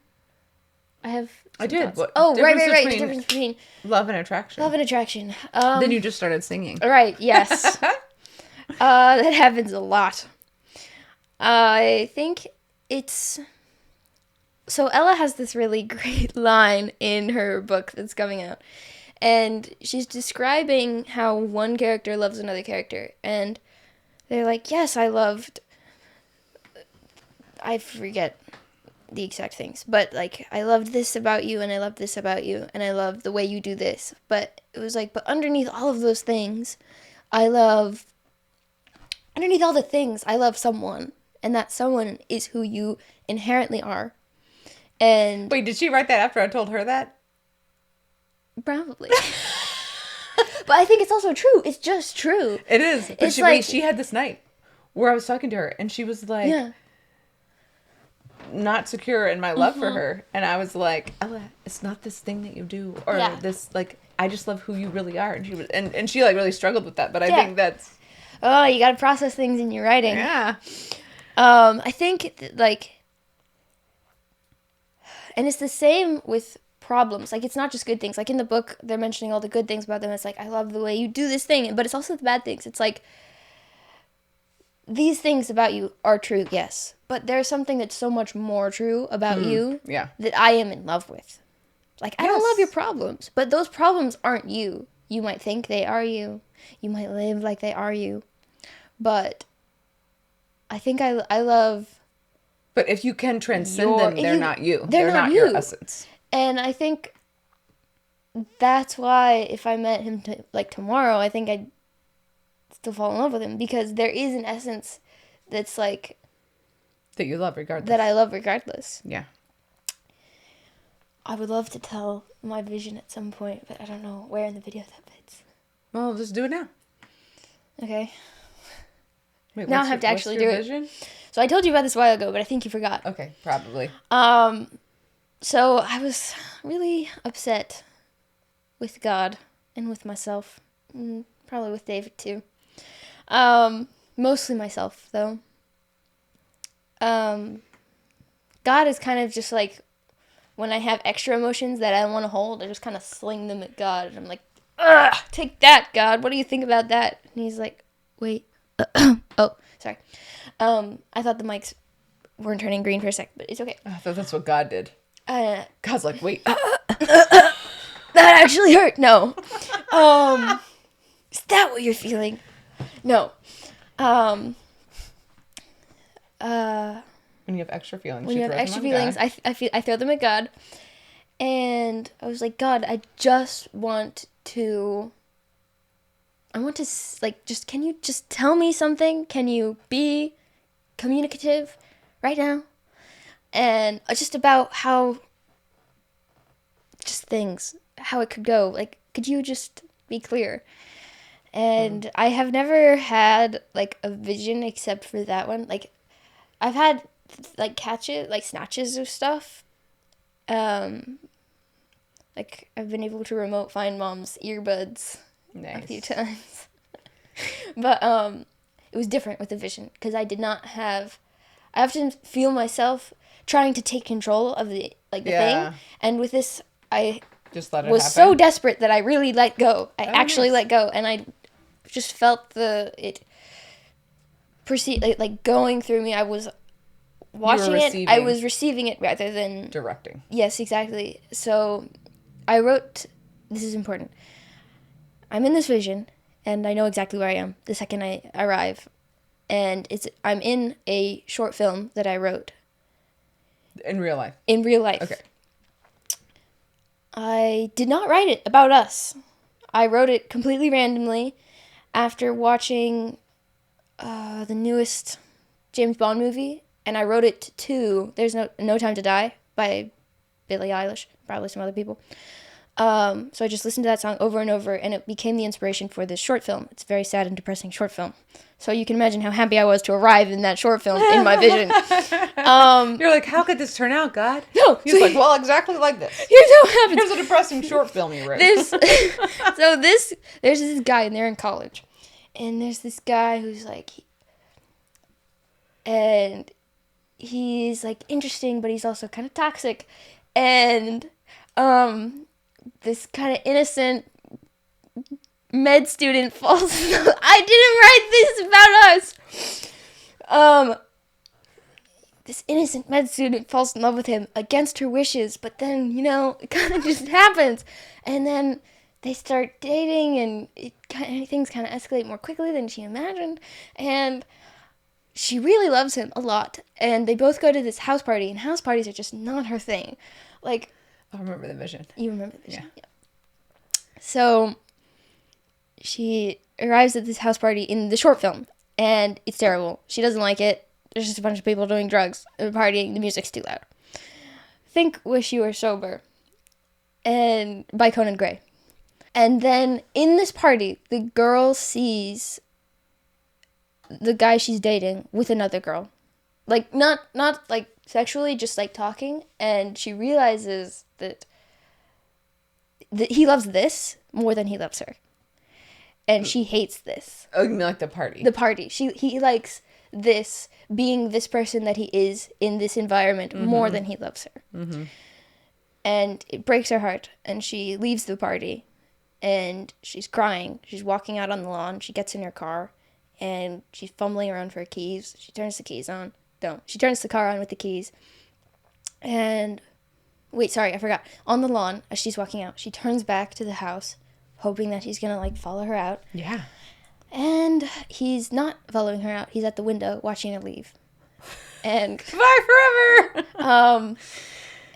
I did.
What,
right. The difference between
love and attraction.
Love and attraction.
Then you just started singing.
Right. Yes. That happens a lot. I think it's. So Ella has this really great line in her book that's coming out, and she's describing how one character loves another character, and they're like, "Yes, I forget the exact things, but like I loved this about you, and I loved this about you, and I love the way you do this. But it was like, but underneath all of those things, underneath all the things, I love someone, and that someone is who you inherently are. And
Wait, did she write that after I told her that?
probably. But I think it's also true. It's just true.
It is. But
It's
wait,
like-
she had this night where I was talking to her, and she was like,
Yeah.
not secure in my love for her. And I was like, Ella, it's not this thing that you do, or
Yeah.
this, like, I just love who you really are. And she was, and she like really struggled with that. But I
Yeah.
think that's,
Oh, you got to process things in your writing.
yeah.
I think and it's the same with problems. Like, it's not just good things. Like in the book, they're mentioning all the good things about them. It's like, I love the way you do this thing, but it's also the bad things. It's like, these things about you are true, yes, but there's something that's so much more true about you
Yeah.
that I am in love with. Like, I don't
Yes.
love your problems, but those problems aren't you. You might think they are you. You might live like they are you. But I think I love,
But if you can transcend
Your-
them,
if
they're
you-
not you.
they're not
your
you.
essence.
and I think that's why if I met him tomorrow, I think I'd still fall in love with him, because there is an essence that's like,
That you love regardless.
that I love regardless.
Yeah.
I would love to tell my vision at some point, but I don't know where in the video that fits.
Well, just do it now.
Okay.
Wait,
Now I
what's
have to
your-
actually
what's your
do it.
vision?
So I told you about this a while ago, but I think you forgot.
Okay, probably.
So I was really upset with God and with myself. Probably with David too. Mostly myself though. God is kind of just like, when I have extra emotions that I want to hold, I just kind of sling them at God. And I'm like, ugh, take that, God. What do you think about that? And he's like, wait. Oh, sorry. I thought the mics weren't turning green for a sec, but it's okay.
I thought that's what God did. God's like, wait.
That actually hurt. No. Is that what you're feeling? No.
When you have extra feelings,
When you have extra feelings, I throw them at God. And I was like, God, I want to like, just, can you just tell me something? Can you be communicative right now? And just about how it could go. Like, could you just be clear? And I have never had like a vision except for that one. Like, I've had like snatches of stuff. Like, I've been able to remote find Mom's earbuds a few times. But it was different with the vision, because I often feel myself trying to take control of the thing, and with this I
just let it
was
happen.
so desperate that I really let go. I actually
nice.
let go, and I just felt it proceed, like going through me. I was watching it. I was receiving it rather than
directing.
Yes, exactly. So I wrote, this is important. I'm in this vision, and I know exactly where I am the second I arrive. And I'm in a short film that I wrote.
In real life?
In real life.
Okay.
I did not write it about us. I wrote it completely randomly after watching the newest James Bond movie. And I wrote it to There's No Time to Die by Billie Eilish, probably some other people. So I just listened to that song over and over, and it became the inspiration for this short film. It's a very sad and depressing short film. So you can imagine how happy I was to arrive in that short film in my vision.
You're like, how could this turn out, God?
No.
He's like, well, exactly like this.
Here's how it happens.
Here's a depressing short film you wrote.
There's this guy, and they're in college. And there's this guy who's like, and he's like interesting, but he's also kind of toxic. And this kind of innocent med student falls. I didn't write this about us. This innocent med student falls in love with him against her wishes, but then, it kind of just happens. And then they start dating, and things kind of escalate more quickly than she imagined. And she really loves him a lot, and they both go to this house party, and house parties are just not her thing. Like,
I remember the vision.
You remember the vision? Yeah. So she arrives at this house party in the short film, and it's terrible. She doesn't like it. There's just a bunch of people doing drugs and partying. The music's too loud. Think Wish You Were Sober, and by Conan Gray. And then in this party, the girl sees the guy she's dating with another girl. Like, not like sexually, just like talking. And she realizes that he loves this more than he loves her. And she hates this.
Oh, you mean like the party?
The party. He likes this, being this person that he is in this environment more than he loves her. Mm-hmm. And it breaks her heart. And she leaves the party. And she's crying. She's walking out on the lawn. She gets in her car. And she's fumbling around for her keys. She turns the keys on. No, she turns the car on with the keys. And, wait, sorry, I forgot. On the lawn, as she's walking out, she turns back to the house, hoping that he's going to, like, follow her out.
Yeah.
And he's not following her out. He's at the window watching her leave. And
bye forever!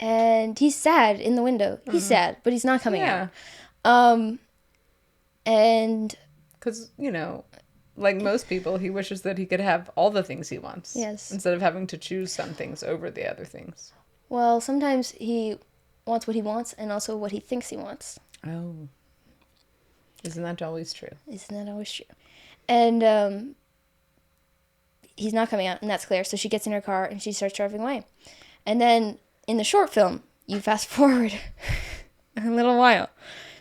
And he's sad in the window. He's sad, but he's not coming out. And...
Because, like most people, he wishes that he could have all the things he wants.
Yes.
Instead of having to choose some things over the other things.
Well, sometimes he wants what he wants and also what he thinks he wants.
Oh. Isn't that always true?
Isn't that always true? And he's not coming out, and that's clear. So she gets in her car and she starts driving away. And then in the short film, you fast forward a little while.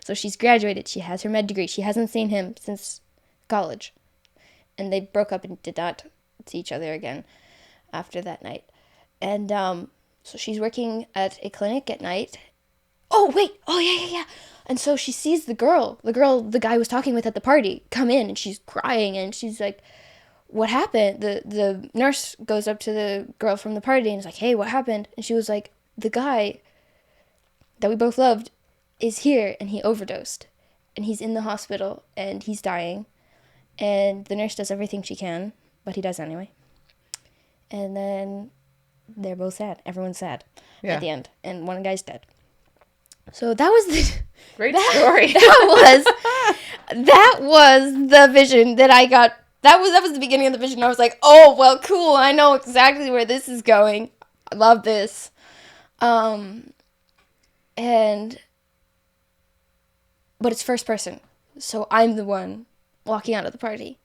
So she's graduated. She has her med degree. She hasn't seen him since college. And they broke up and did not see each other again after that night. And so she's working at a clinic at night. Oh, wait. Oh, yeah. And so she sees the guy was talking with at the party, come in, and she's crying, and she's like, what happened? The nurse goes up to the girl from the party and is like, hey, what happened? And she was like, the guy that we both loved is here, and he overdosed. And he's in the hospital, and he's dying. And the nurse does everything she can, but he does anyway. And then they're both sad. Everyone's sad at the end. And one guy's dead. So that was the...
Great story.
That was the vision that I got. That was the beginning of the vision. I was like, oh, well, cool. I know exactly where this is going. I love this. But it's first person. So I'm the one walking out of the party.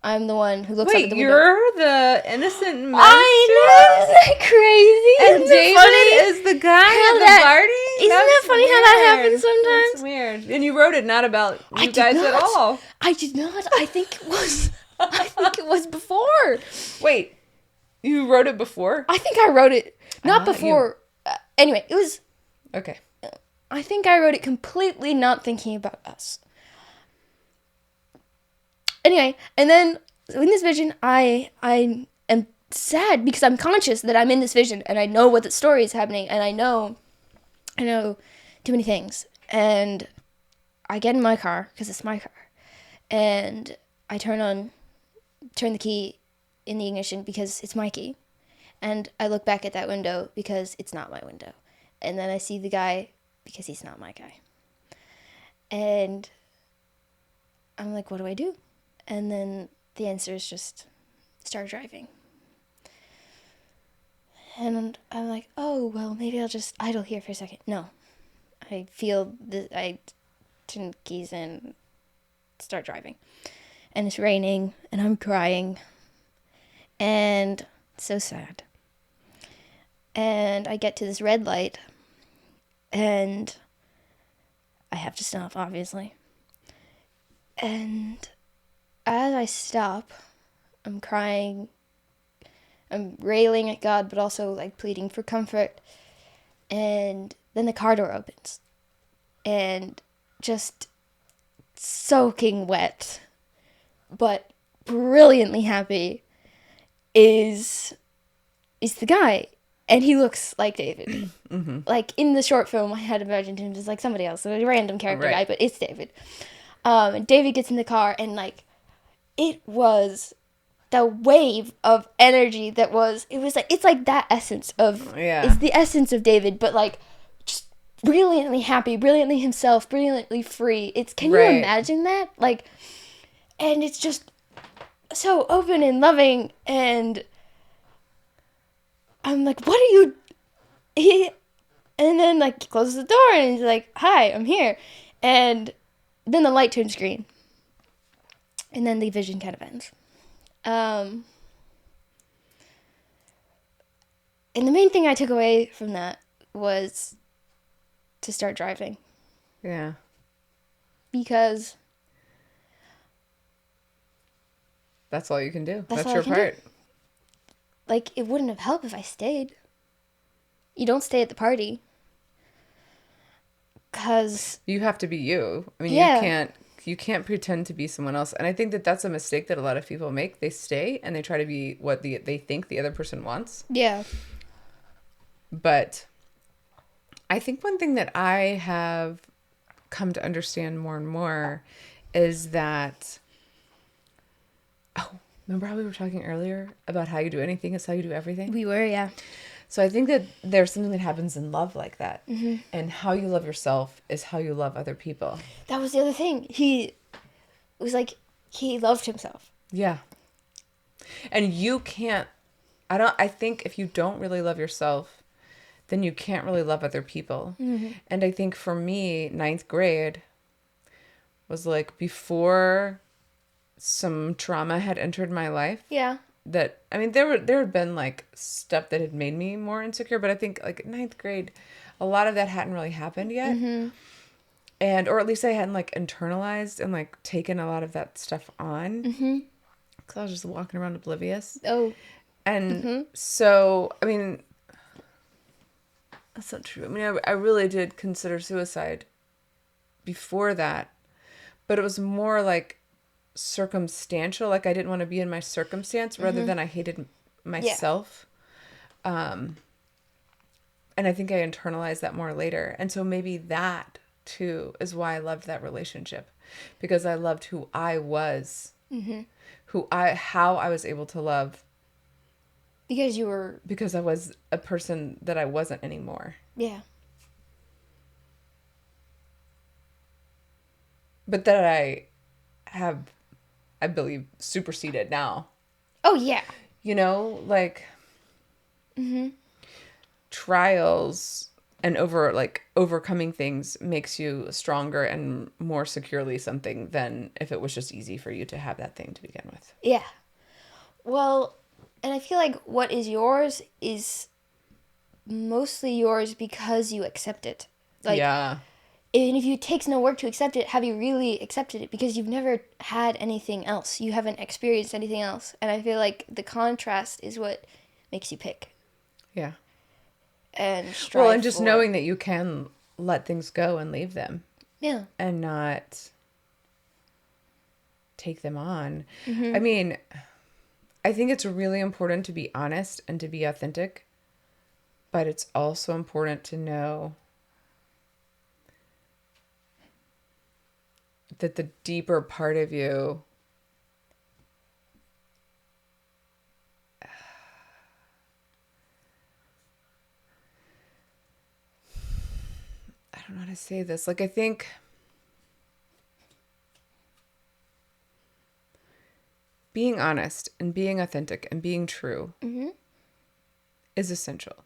I'm the one who looks out of the window. Wait,
you're the innocent monster?
I know, isn't that crazy?
And David is the guy at the party?
Isn't that funny how that happens sometimes?
That's weird. And you wrote it not about you guys at all.
I did not. I think it was before.
Wait, you wrote it before?
I think I wrote it not before. Anyway, it was...
Okay.
I think I wrote it completely not thinking about us. Anyway, and then in this vision, I am sad because I'm conscious that I'm in this vision and I know what the story is happening and I know too many things. And I get in my car because it's my car, and I turn the key in the ignition because it's my key, and I look back at that window because it's not my window, and then I see the guy because he's not my guy, and I'm like, what do I do? And then the answer is just start driving. And I'm like, oh, well, maybe I'll just idle here for a second. No. I feel that I turn the keys in, start driving. And it's raining, and I'm crying. And it's so sad. And I get to this red light, and I have to stop, obviously. And as I stop, I'm crying. I'm railing at God, but also like pleading for comfort. And then the car door opens. And just soaking wet, but brilliantly happy, is the guy. And he looks like David. Mm-hmm. Like in the short film, I had imagined him as like somebody else, a random character guy, but it's David. And David gets in the car, and like, it was the wave of energy that was, it's like that essence of,
Yeah.
it's the essence of David, but like just brilliantly happy, brilliantly himself, brilliantly free. Can you imagine that? Like, and it's just so open and loving, and I'm like, what are you, and then like he closes the door and he's like, hi, I'm here, and then the light turns green, and then the vision kind of ends. And the main thing I took away from that was to start driving.
Yeah.
Because
that's all you can do. That's
all
your
I can
part.
do. Like, it wouldn't have helped if I stayed. You don't stay at the party. Because
you have to be you. I mean, you can't pretend to be someone else. And I think that that's a mistake that a lot of people make. They stay and they try to be what they think the other person wants.
Yeah.
But I think one thing that I have come to understand more and more is that, remember how we were talking earlier about how you do anything is how you do everything?
We were, yeah.
So I think that there's something that happens in love like that.
Mm-hmm.
And how you love yourself is how you love other people.
That was the other thing. He loved himself.
Yeah. And you can't, I think if you don't really love yourself, then you can't really love other people.
Mm-hmm.
And I think for me, 9th grade was like before some trauma had entered my life.
Yeah.
That, I mean, there had been like stuff that had made me more insecure, but I think like 9th grade, a lot of that hadn't really happened yet.
Mm-hmm.
And, or at least I hadn't like internalized and like taken a lot of that stuff on.
Mm-hmm.
Cause I was just walking around oblivious.
Oh.
And
Mm-hmm.
so, I mean, that's not true. I mean, I really did consider suicide before that, but it was more like circumstantial. Like I didn't want to be in my circumstance rather than I hated myself. Yeah. And I think I internalized that more later. And so maybe that too is why I loved that relationship, because I loved who I was, how I was able to love. Because I was a person that I wasn't anymore.
Yeah.
But that I believe, superseded now.
Oh, yeah.
You know, like trials and overcoming things makes you stronger and more securely something than if it was just easy for you to have that thing to begin with.
Yeah. Well, and I feel like what is yours is mostly yours because you accept it. Like,
yeah.
And if it takes no work to accept it, have you really accepted it? Because you've never had anything else. You haven't experienced anything else. And I feel like the contrast is what makes you pick.
Yeah.
And strive.
Well, and just knowing that you can let things go and leave them.
Yeah.
And not take them on.
Mm-hmm.
I mean, I think it's really important to be honest and to be authentic. But it's also important to know that the deeper part of you I don't know how to say this. Like, I think being honest and being authentic and being true is essential.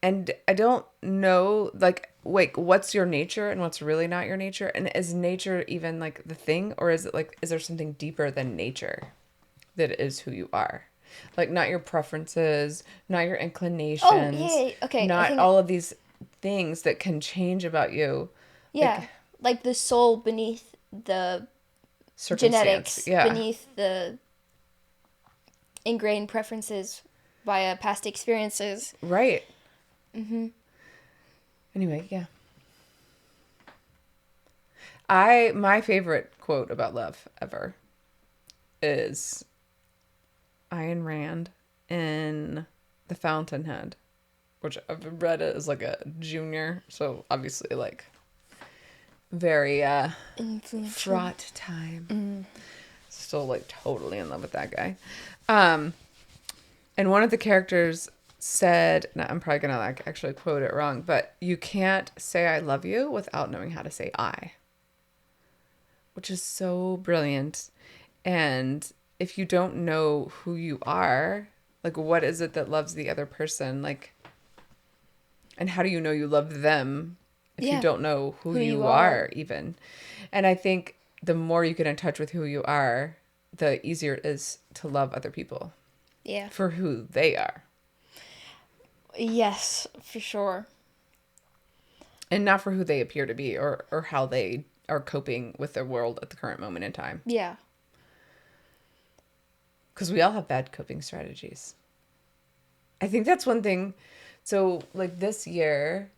And I don't know, like, wait, what's your nature and what's really not your nature? And is nature even, like, the thing? Or is it, like, is there something deeper than nature that is who you are? Like, not your preferences, not your inclinations.
Oh, yeah, okay.
Not all of these things that can change about you.
Yeah, like the soul beneath the genetics, beneath the ingrained preferences via past experiences.
Right. Anyway, yeah. My favorite quote about love ever is Ayn Rand in The very
Influential.
fraught time. Still like totally in love with that guy. And one of the characters said, now I'm probably gonna like actually quote it wrong, but you can't say I love you without knowing how to say I, which is so brilliant. And if you don't know who you are, like what is it that loves the other person, like, and how do you know you love them if you don't know who you are even? And I think the more you get in touch with who you are, the easier it is to love other people.
Yeah.
For who they are.
Yes, for sure.
And not for who they appear to be or how they are coping with their world at the current moment in time.
Yeah.
Because we all have bad coping strategies. I think that's one thing. So, like, this year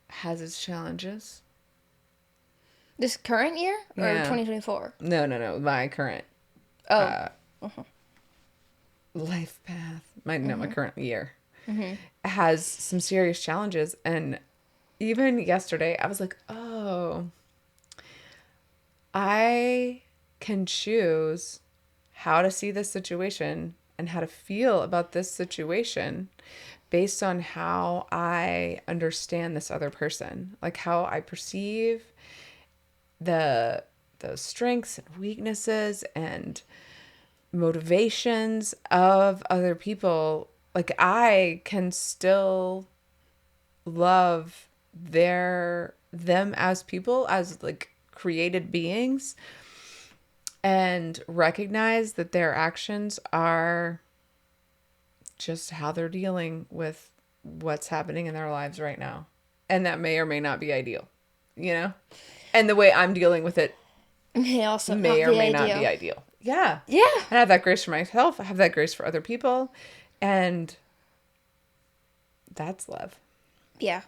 has its challenges.
This current year or
Yeah.
2024?
No. My current life path. My current year has some serious challenges. And even yesterday, I was like, oh, I can choose how to see this situation and how to feel about this situation based on how I understand this other person, like how I perceive the strengths and weaknesses and motivations of other people. Like I can still love them as people, as like created beings, and recognize that their actions are just how they're dealing with what's happening in their lives right now. And that may or may not be ideal, you know? And the way I'm dealing with it
May also
may
not
or
be
may
ideal.
not be ideal. Yeah.
Yeah.
And I have that grace for myself. I have that grace for other people. And that's love.
Yeah.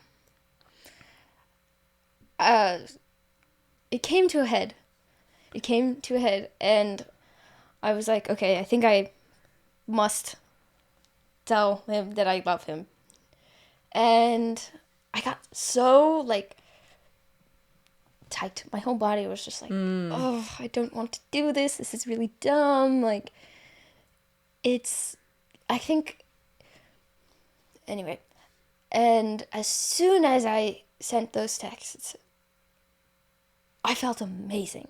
It came to a head. And I was like, okay, I think I must tell him that I love him. And I got so, like, tight. My whole body was just like, oh, I don't want to do this. This is really dumb. Like, I think, anyway. And as soon as I sent those texts, I felt amazing.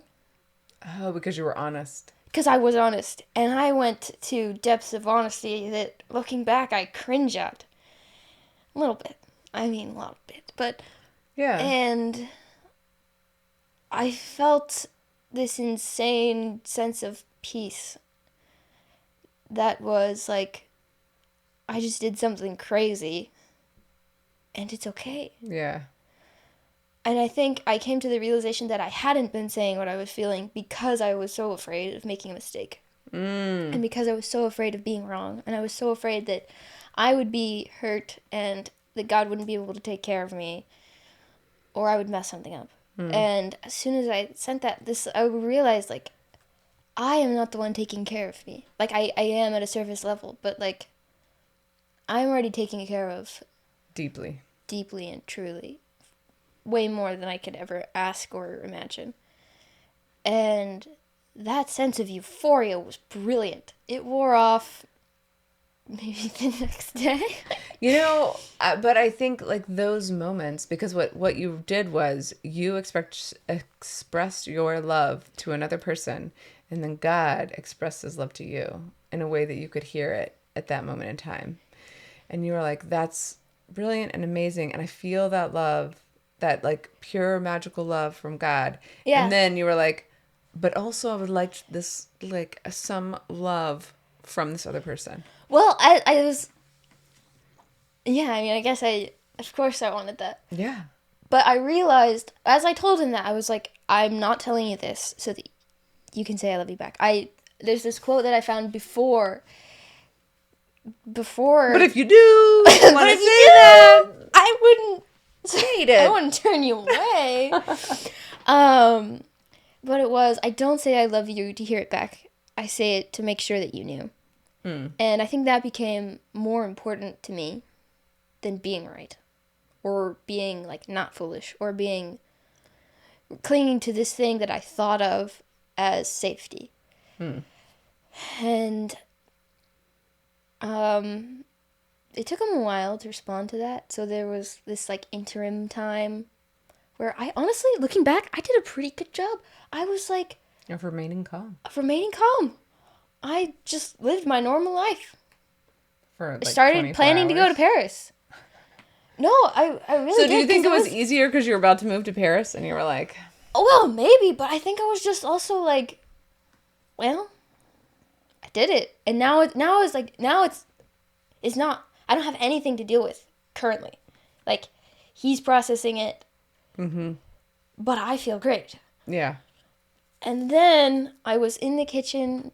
Oh, because you were honest.
Because I was honest. And I went to depths of honesty that, looking back, I cringe at. A little bit. I mean, a little bit. But,
yeah.
And I felt this insane sense of peace that was like, I just did something crazy. And it's okay.
Yeah.
And I think I came to the realization that I hadn't been saying what I was feeling because I was so afraid of making a mistake. And because I was so afraid of being wrong. And I was so afraid that I would be hurt and that God wouldn't be able to take care of me. Or I would mess something up. And as soon as I sent that, I realized, like, I am not the one taking care of me. Like, I am at a surface level. But, like, I'm already taken care of.
Deeply
and truly. Way more than I could ever ask or imagine. And that sense of euphoria was brilliant. It wore off maybe the next day.
You know, but I think like those moments, because what you did was you expressed your love to another person, and then God expressed his love to you in a way that you could hear it at that moment in time. And you were like, that's brilliant and amazing. And I feel that love, that like pure magical love from God.
Yeah.
And then you were like, but also I would like this, like some love from this other person.
Well, I was, yeah, I mean, I guess of course I wanted that.
Yeah.
But I realized, as I told him that, I was like, I'm not telling you this so that you can say I love you back. There's this quote that I found before. But
if you do want to say
that, I wouldn't say
it.
I wouldn't turn you away. But it was, I don't say I love you to hear it back. I say it to make sure that you knew. And I think that became more important to me than being right. Or being, like, not foolish. Or being clinging to this thing that I thought of as safety. And it took him a while to respond to that. So there was this like interim time where I honestly, looking back, I did a pretty good job. I was like...
Of remaining calm.
I just lived my normal life.
For like
started planning to go to Paris. No, I really did.
So do you think it was easier because you were about to move to Paris and you were like...
Oh, well, maybe, but I think I was just also like, well, I did it. And now it's not, I don't have anything to deal with currently. Like, he's processing it. Mm-hmm. But I feel great.
Yeah.
And then I was in the kitchen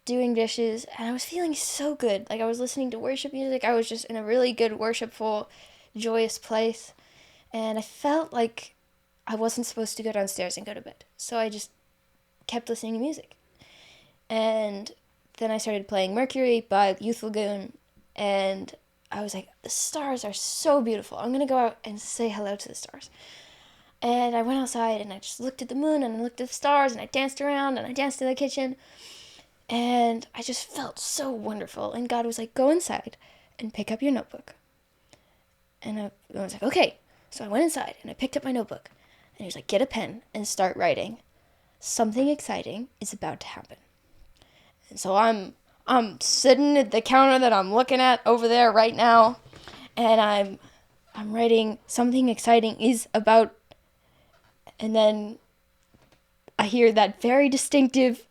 doing dishes, and I was feeling so good. Like, I was listening to worship music. I was just in a really good, worshipful, joyous place. And I felt like I wasn't supposed to go downstairs and go to bed. So I just kept listening to music. And then I started playing Mercury by Youth Lagoon. And I was like, the stars are so beautiful. I'm going to go out and say hello to the stars. And I went outside and I just looked at the moon and I looked at the stars and I danced around and I danced in the kitchen. And I just felt so wonderful. And God was like, go inside and pick up your notebook. And I was like, okay. So I went inside and I picked up my notebook. And he was like, get a pen and start writing. Something exciting is about to happen. And so I'm sitting at the counter that I'm looking at over there right now. And I'm writing something exciting is about. And then I hear that very distinctive,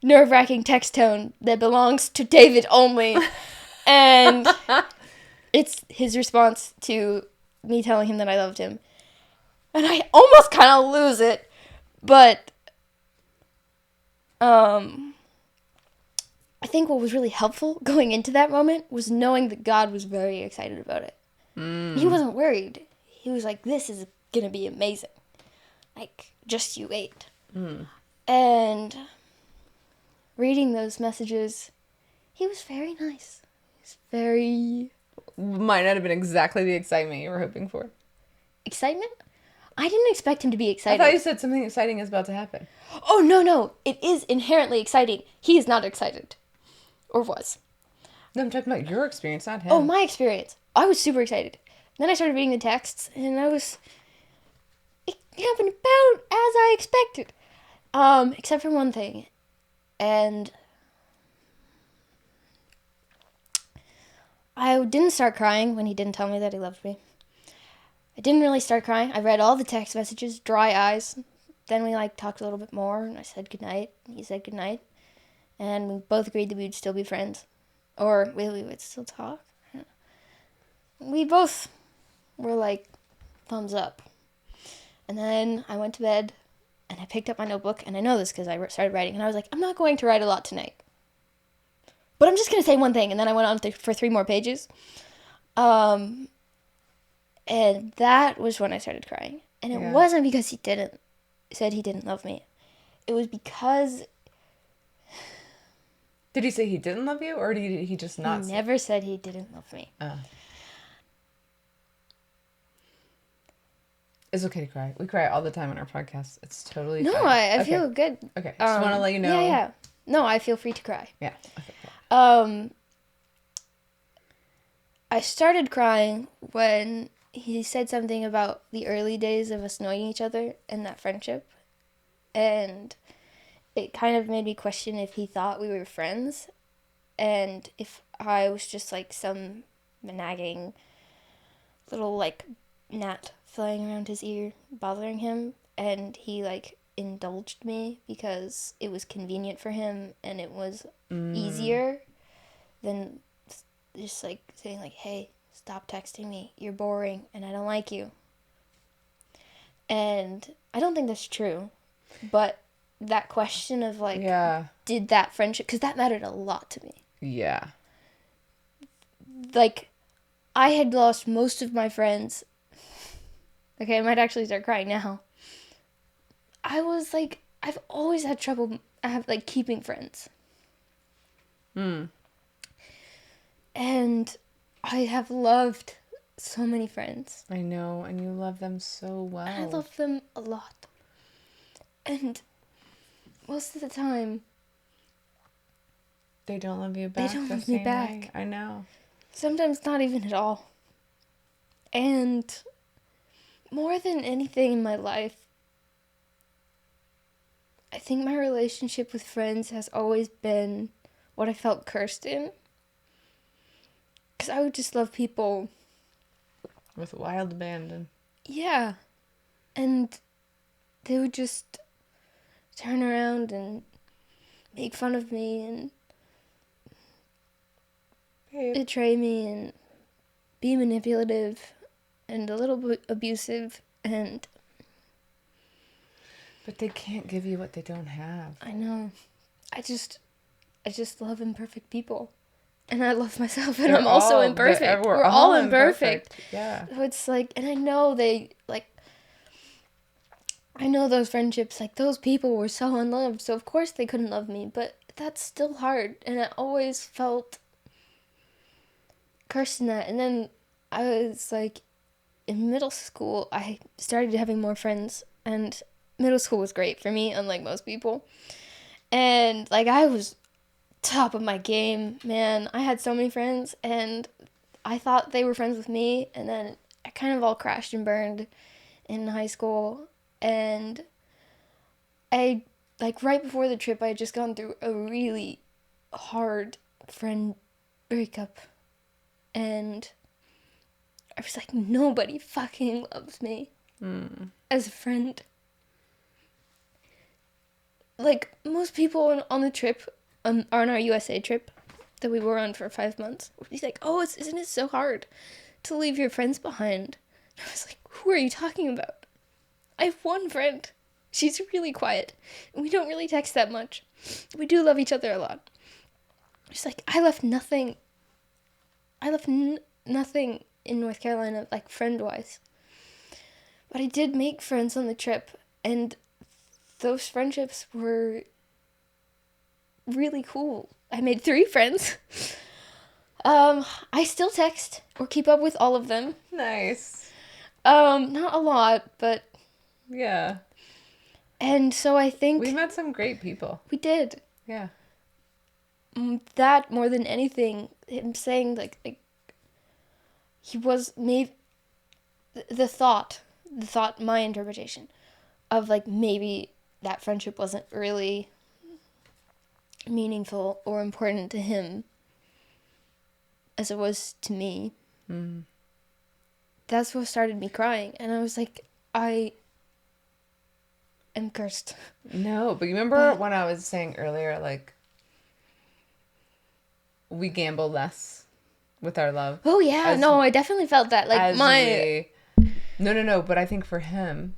nerve-wracking text tone that belongs to David only. And it's his response to me telling him that I loved him. And I almost kind of lose it, but I think what was really helpful going into that moment was knowing that God was very excited about it. He wasn't worried. He was like, this is going to be amazing. Like, just you wait. And reading those messages, he was very nice. He was very...
Might not have been exactly the excitement you were hoping for.
Excitement? I didn't expect him to be excited.
I thought you said something exciting is about to happen.
Oh, no. It is inherently exciting. He is not excited. Or was.
No, I'm talking about your experience, not him.
Oh, my experience. I was super excited. Then I started reading the texts, and it happened about as I expected. Except for one thing. And I didn't start crying when he didn't tell me that he loved me. I didn't really start crying. I read all the text messages, dry eyes. Then we talked a little bit more, and I said goodnight. He said goodnight. And we both agreed that we would still be friends. Or we would still talk. We both were thumbs up. And then I went to bed, and I picked up my notebook, and I know this because I started writing, and I was like, I'm not going to write a lot tonight. But I'm just going to say one thing, and then I went on for 3 more pages. And that was when I started crying. And it wasn't because he said he didn't love me. It was because...
Did he say he didn't love you, or did he just not
He never said he didn't love me.
It's okay to cry. We cry all the time on our podcast. It's totally
No,
fine.
I feel good.
Okay, just want to let you know.
Yeah. No, I feel free to cry.
Yeah, okay, cool.
I started crying when he said something about the early days of us knowing each other and that friendship. And it kind of made me question if he thought we were friends and if I was just some nagging little gnat flying around his ear bothering him, and he indulged me because it was convenient for him and it was easier than just saying hey, stop texting me, you're boring and I don't like you. And I don't think that's true, but that question of did that friendship, because that mattered a lot to me.
Yeah.
I had lost most of my friends. Okay, I might actually start crying now. I was I've always had trouble keeping friends. And I have loved so many friends.
I know, and you love them so well.
I love them a lot. And most of the time,
They don't love you back.
they don't
the
love me
same
back.
way. I know.
Sometimes not even at all. And more than anything in my life, I think my relationship with friends has always been what I felt cursed in. Because I would just love people.
With wild abandon.
Yeah. And they would just turn around and make fun of me and betray me and be manipulative and a little bit abusive. And
But they can't give you what they don't have.
I know. I just love imperfect people. And I love myself, and I'm also imperfect. We're all imperfect.
Yeah.
So it's like, and I know I know those friendships, like, those people were so unloved, so of course they couldn't love me, but that's still hard, and I always felt cursed in that. And then I was, like, in middle school, I started having more friends, and middle school was great for me, unlike most people. And, like, I was top of my game, man. I had so many friends, and I thought they were friends with me, and then I kind of all crashed and burned in high school. And I, like, right before the trip, I had just gone through a really hard friend breakup, and I was like, nobody fucking loves me as a friend. Like, most people on the trip, on our USA trip that we were on for 5 months, would be like, oh, isn't it so hard to leave your friends behind? And I was like, who are you talking about? I have one friend. She's really quiet, and we don't really text that much. We do love each other a lot. She's like, I left nothing nothing in North Carolina, like, friend-wise. But I did make friends on the trip, and those friendships were really cool. I made 3 friends. I still text or keep up with all of them.
Nice.
Not a lot, but
Yeah.
and so I think
We met some great people.
we did.
Yeah.
That more than anything, him saying like he was maybe the thought, my interpretation of, like, maybe that friendship wasn't really meaningful or important to him as it was to me. That's what started me crying, and I was like, I am cursed.
No, but you remember when I was saying earlier, like, we gamble less with our love?
Oh yeah, no, I definitely felt that. Like,
No, but I think for him,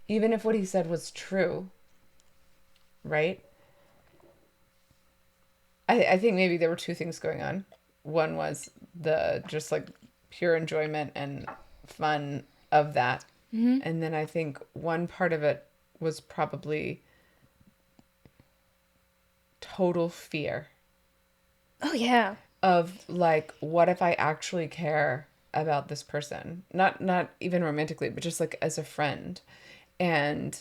even if what he said was true, right? I think maybe there were 2 things going on. One was the just, like, pure enjoyment and fun of that. Mm-hmm. And then I think one part of it was probably total fear.
Oh yeah.
Of, like, what if I actually care about this person? Not even romantically, but just, like, as a friend. And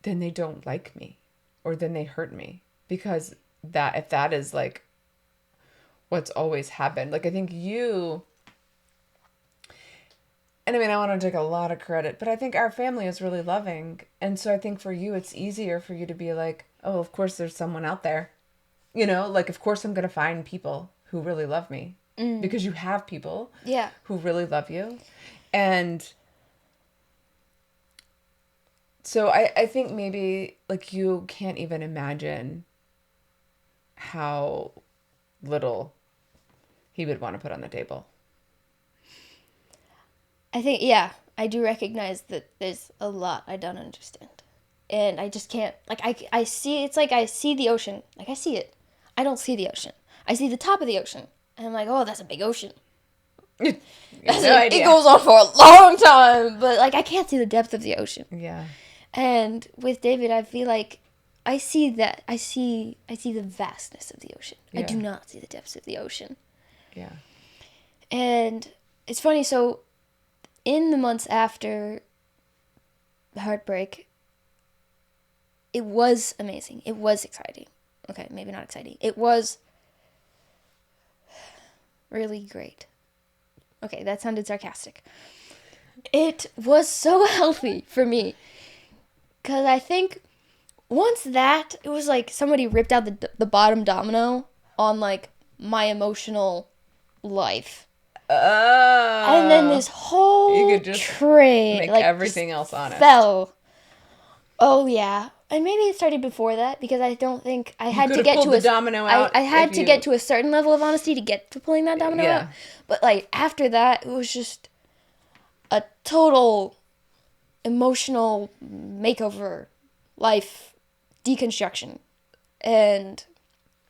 then they don't like me, or then they hurt me, because if that is, like, what's always happened. Like, I think you, and I mean, I want to take a lot of credit, but I think our family is really loving. And so I think for you, it's easier for you to be like, oh, of course there's someone out there. You know, like, of course I'm going to find people who really love me. Because you have people who really love you. And so I think maybe, like, you can't even imagine how little he would want to put on the table.
I think, yeah, I do recognize that there's a lot I don't understand. And I just can't, like, I see, it's like I see the ocean. Like, I see it. I don't see the ocean. I see the top of the ocean. And I'm like, oh, that's a big ocean. It goes on for a long time. But, like, I can't see the depth of the ocean.
Yeah.
And with David, I feel like I see that. I see the vastness of the ocean. Yeah. I do not see the depths of the ocean.
Yeah.
And it's funny, so in the months after Heartbreak, it was amazing. It was exciting. Okay, maybe not exciting. It was really great. Okay, that sounded sarcastic. It was so healthy for me. Because I think once that, it was like somebody ripped out the bottom domino on, like, my emotional life. And then this whole
you could just
train,
make
like,
everything else honest.
fell. Oh, yeah. And maybe it started before that, because I don't think I had to get to
the domino out.
I had to get to a certain level of honesty to get to pulling that domino out. But, like, after that, it was just a total emotional makeover, life deconstruction. And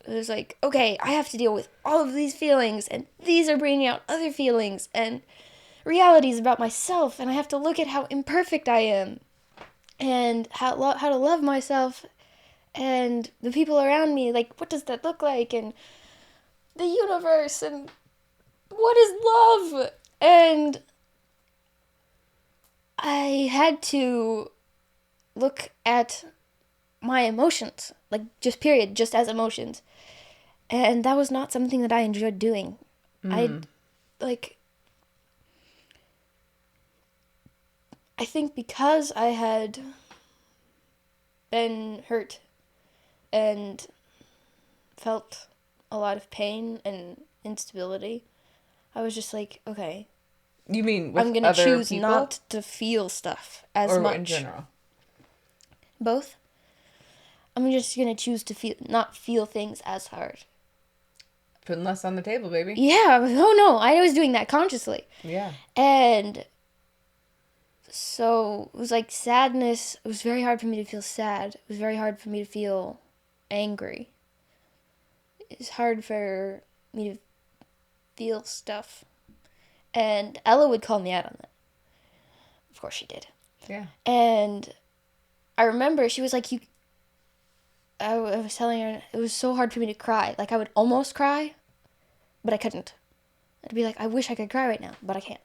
it was like, okay, I have to deal with all of these feelings, and these are bringing out other feelings and realities about myself, and I have to look at how imperfect I am, and how to love myself, and the people around me, like, what does that look like, and the universe, and what is love? And I had to look at my emotions, like, just period, just as emotions. And that was not something that I enjoyed doing. I think because I had been hurt and felt a lot of pain and instability, I was just like, okay.
You mean with
I'm going to choose
people?
not to feel stuff as
or
much.
Or in general?
Both. I'm just going to choose to not feel things as hard.
Putting less on the table, baby.
Yeah. Oh, no. I was doing that consciously.
Yeah.
And so it was like sadness. It was very hard for me to feel sad. It was very hard for me to feel angry. It's hard for me to feel stuff. And Ella would call me out on that. Of course she did.
Yeah.
And I remember she was like, I was telling her it was so hard for me to cry. Like, I would almost cry, but I couldn't. I'd be like, I wish I could cry right now, but I can't.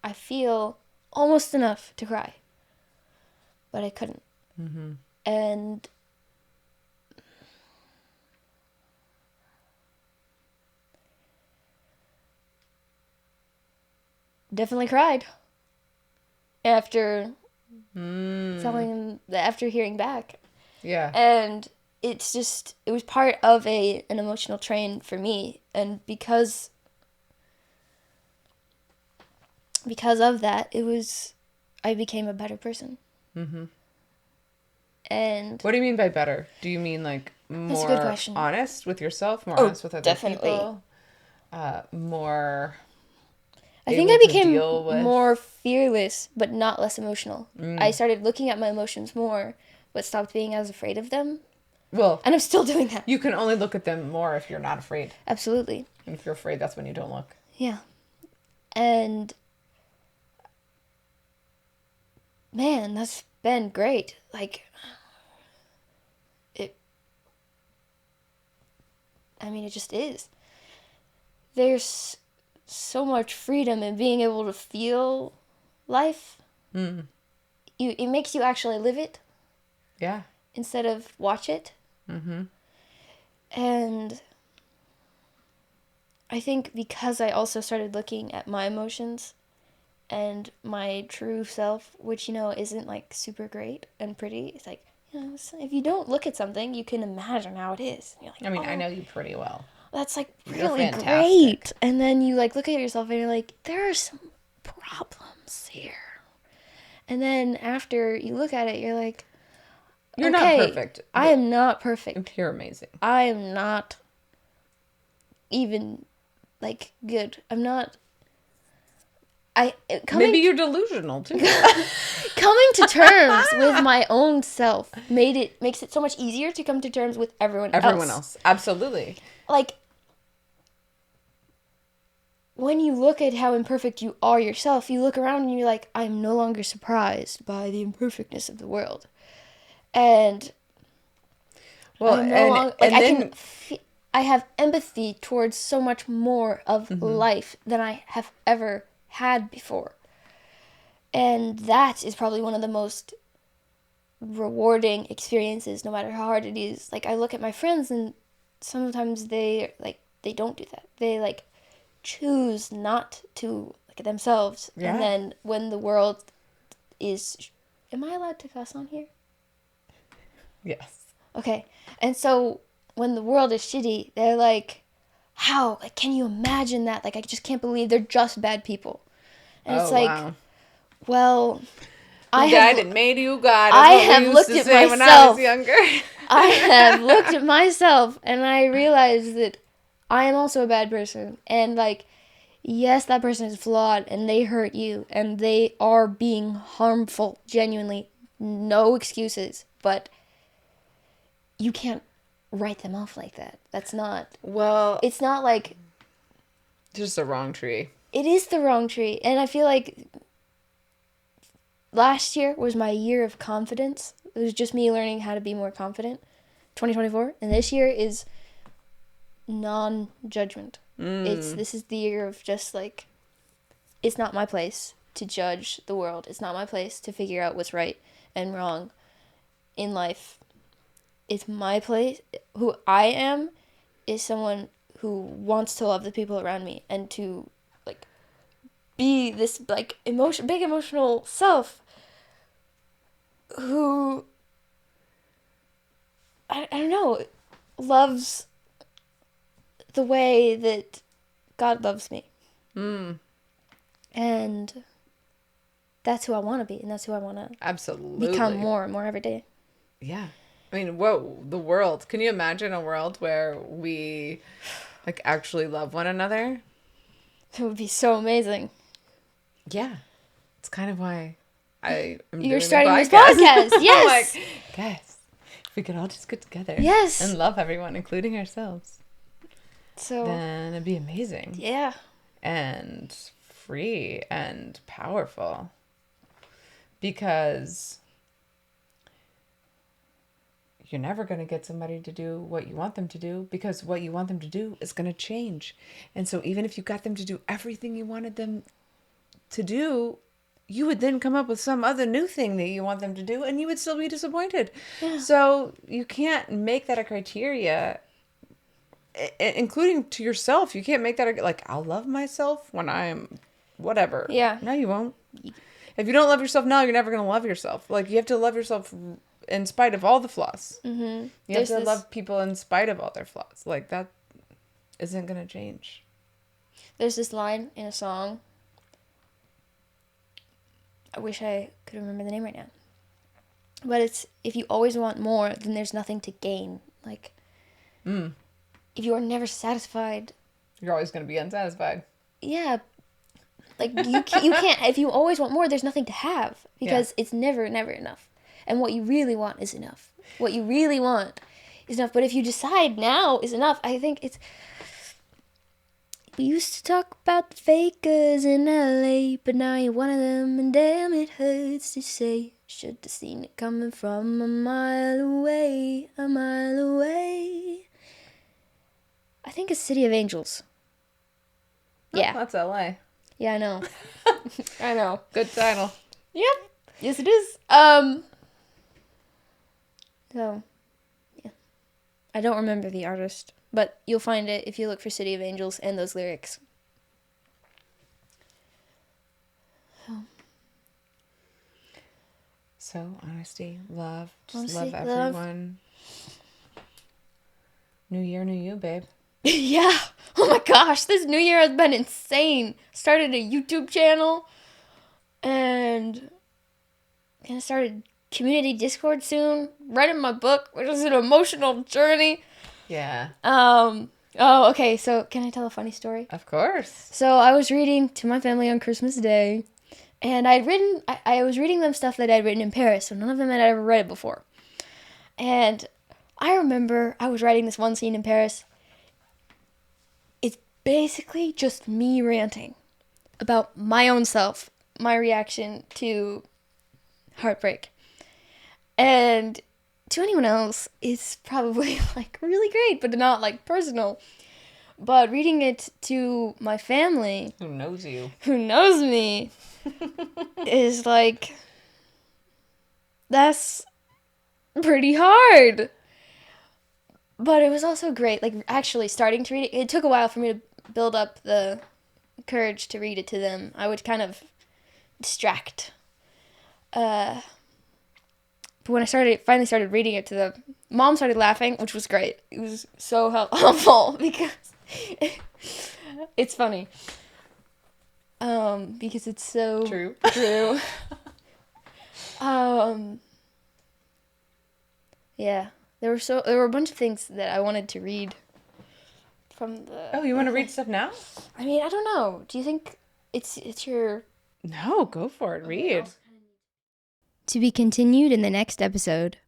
I feel almost enough to cry, but I couldn't.
Mm-hmm.
And definitely cried after after hearing back.
Yeah.
And it was part of an emotional train for me, and because of that, I became a better person.
Mm-hmm.
And
what do you mean by better? Do you mean like more
that's a good question.
Honest with yourself, more honest with other people? More
I think I became more fearless, but not less emotional. I started looking at my emotions more, but stopped being as afraid of them.
Well,
and I'm still doing that.
You can only look at them more if you're not afraid.
Absolutely.
And if you're afraid, that's when you don't look.
Yeah. And man, that's been great. Like, it just is. There's so much freedom in being able to feel life. It makes you actually live it.
Yeah.
Instead of watch it.
Mm-hmm.
And I think because I also started looking at my emotions and my true self, which, isn't like super great and pretty. It's like, if you don't look at something, you can imagine how it is. You're like,
I know you pretty well.
That's like really great. And then you like look at yourself and you're like, there are some problems here. And then after you look at it, you're like,
you're not perfect.
I am not perfect.
You're amazing.
I am not even like good. I'm not.
Maybe you're delusional too.
Coming to terms with my own self makes it so much easier to come to terms with everyone else.
Absolutely.
Like, when you look at how imperfect you are yourself, you look around and you're like, I'm no longer surprised by the imperfectness of the world. And I have empathy towards so much more of life than I have ever had before. And that is probably one of the most rewarding experiences, no matter how hard it is. Like, I look at my friends, and sometimes they don't do that. They, like, choose not to look at themselves.
Yeah.
And then when the world is... Am I allowed to cuss on here?
Yes.
Okay. And so when the world is shitty, they're like, how? Like, can you imagine that? Like, I just can't believe they're just bad people. And it's like,
wow.
well,
I died and made you God.
I have looked at myself
when I was younger.
I have looked at myself, and I realized that I am also a bad person. And, like, yes, that person is flawed, and they hurt you, and they are being harmful, genuinely. No excuses. But you can't write them off like that. That's not...
Well...
It's not like...
Just the wrong tree.
It is the wrong tree. And I feel like last year was my year of confidence. It was just me learning how to be more confident. 2024. And this year is non-judgment. This is the year of just, like, it's not my place to judge the world. It's not my place to figure out what's right and wrong in life. It's my place. Who I am is someone who wants to love the people around me and to, like, be this, like, big emotional self who, I don't know, loves the way that God loves me. And that's who I want to be, and that's who I want to
absolutely
become more and more every day.
Yeah. I mean, whoa, the world. Can you imagine a world where we, like, actually love one another?
It would be so amazing.
Yeah. It's kind of why I am
You're
doing
starting
the
this podcast.
I'm
Yes.
like, guys, if we could all just get together.
Yes.
And love everyone, including ourselves.
So.
Then it'd be amazing.
Yeah.
And free and powerful. Because you're never going to get somebody to do what you want them to do, because what you want them to do is going to change. And so even if you got them to do everything you wanted them to do, you would then come up with some other new thing that you want them to do, and you would still be disappointed. Yeah. So you can't make that a criteria, including to yourself. You can't make that like, I'll love myself when I'm whatever.
Yeah.
No, you won't. If you don't love yourself now, you're never going to love yourself. Like, you have to love yourself in spite of all the flaws.
Mm-hmm.
You have to love people in spite of all their flaws. Like, that isn't going to change.
There's this line in a song. I wish I could remember the name right now. But it's, if you always want more, then there's nothing to gain. Like, if you are never satisfied,
you're always going to be unsatisfied.
Yeah. Like, you can't, if you always want more, there's nothing to have. Because it's never enough. And what you really want is enough. What you really want is enough. But if you decide now is enough, I think it's... We used to talk about the fakers in LA, but now you're one of them, and damn, it hurts to say. Should have seen it coming from a mile away, a mile away. I think it's City of Angels. Yeah.
Oh, that's LA.
Yeah, I know. I know.
Good title.
Yep. Yes, it is. So, yeah. I don't remember the artist, but you'll find it if you look for City of Angels and those lyrics.
So, honesty, love, just
Honesty,
love everyone. New year, new you, babe.
Yeah. Oh my gosh, this new year has been insane. Started a YouTube channel and gonna start a community Discord soon. Writing my book, which is an emotional journey.
Yeah.
Oh, okay. So can I tell a funny story?
Of course.
So I was reading to my family on Christmas Day, and I was reading them stuff that I'd written in Paris, so none of them had ever read it before. And I remember I was writing this one scene in Paris. It's basically just me ranting about my own self, my reaction to Heartbreak. And to anyone else, it's probably, like, really great, but not, like, personal. But reading it to my family...
Who knows you?
Who knows me? is like, that's pretty hard. But it was also great. Like, actually starting to read it, it took a while for me to build up the courage to read it to them. I would kind of distract. But when I finally started reading it to them, Mom started laughing, which was great. It was so helpful because it's funny. Because it's so
True.
Yeah, there were a bunch of things that I wanted to read from the.
Oh, you want to read stuff now?
I mean, I don't know. Do you think it's your?
No, go for it. Read.
To be continued in the next episode.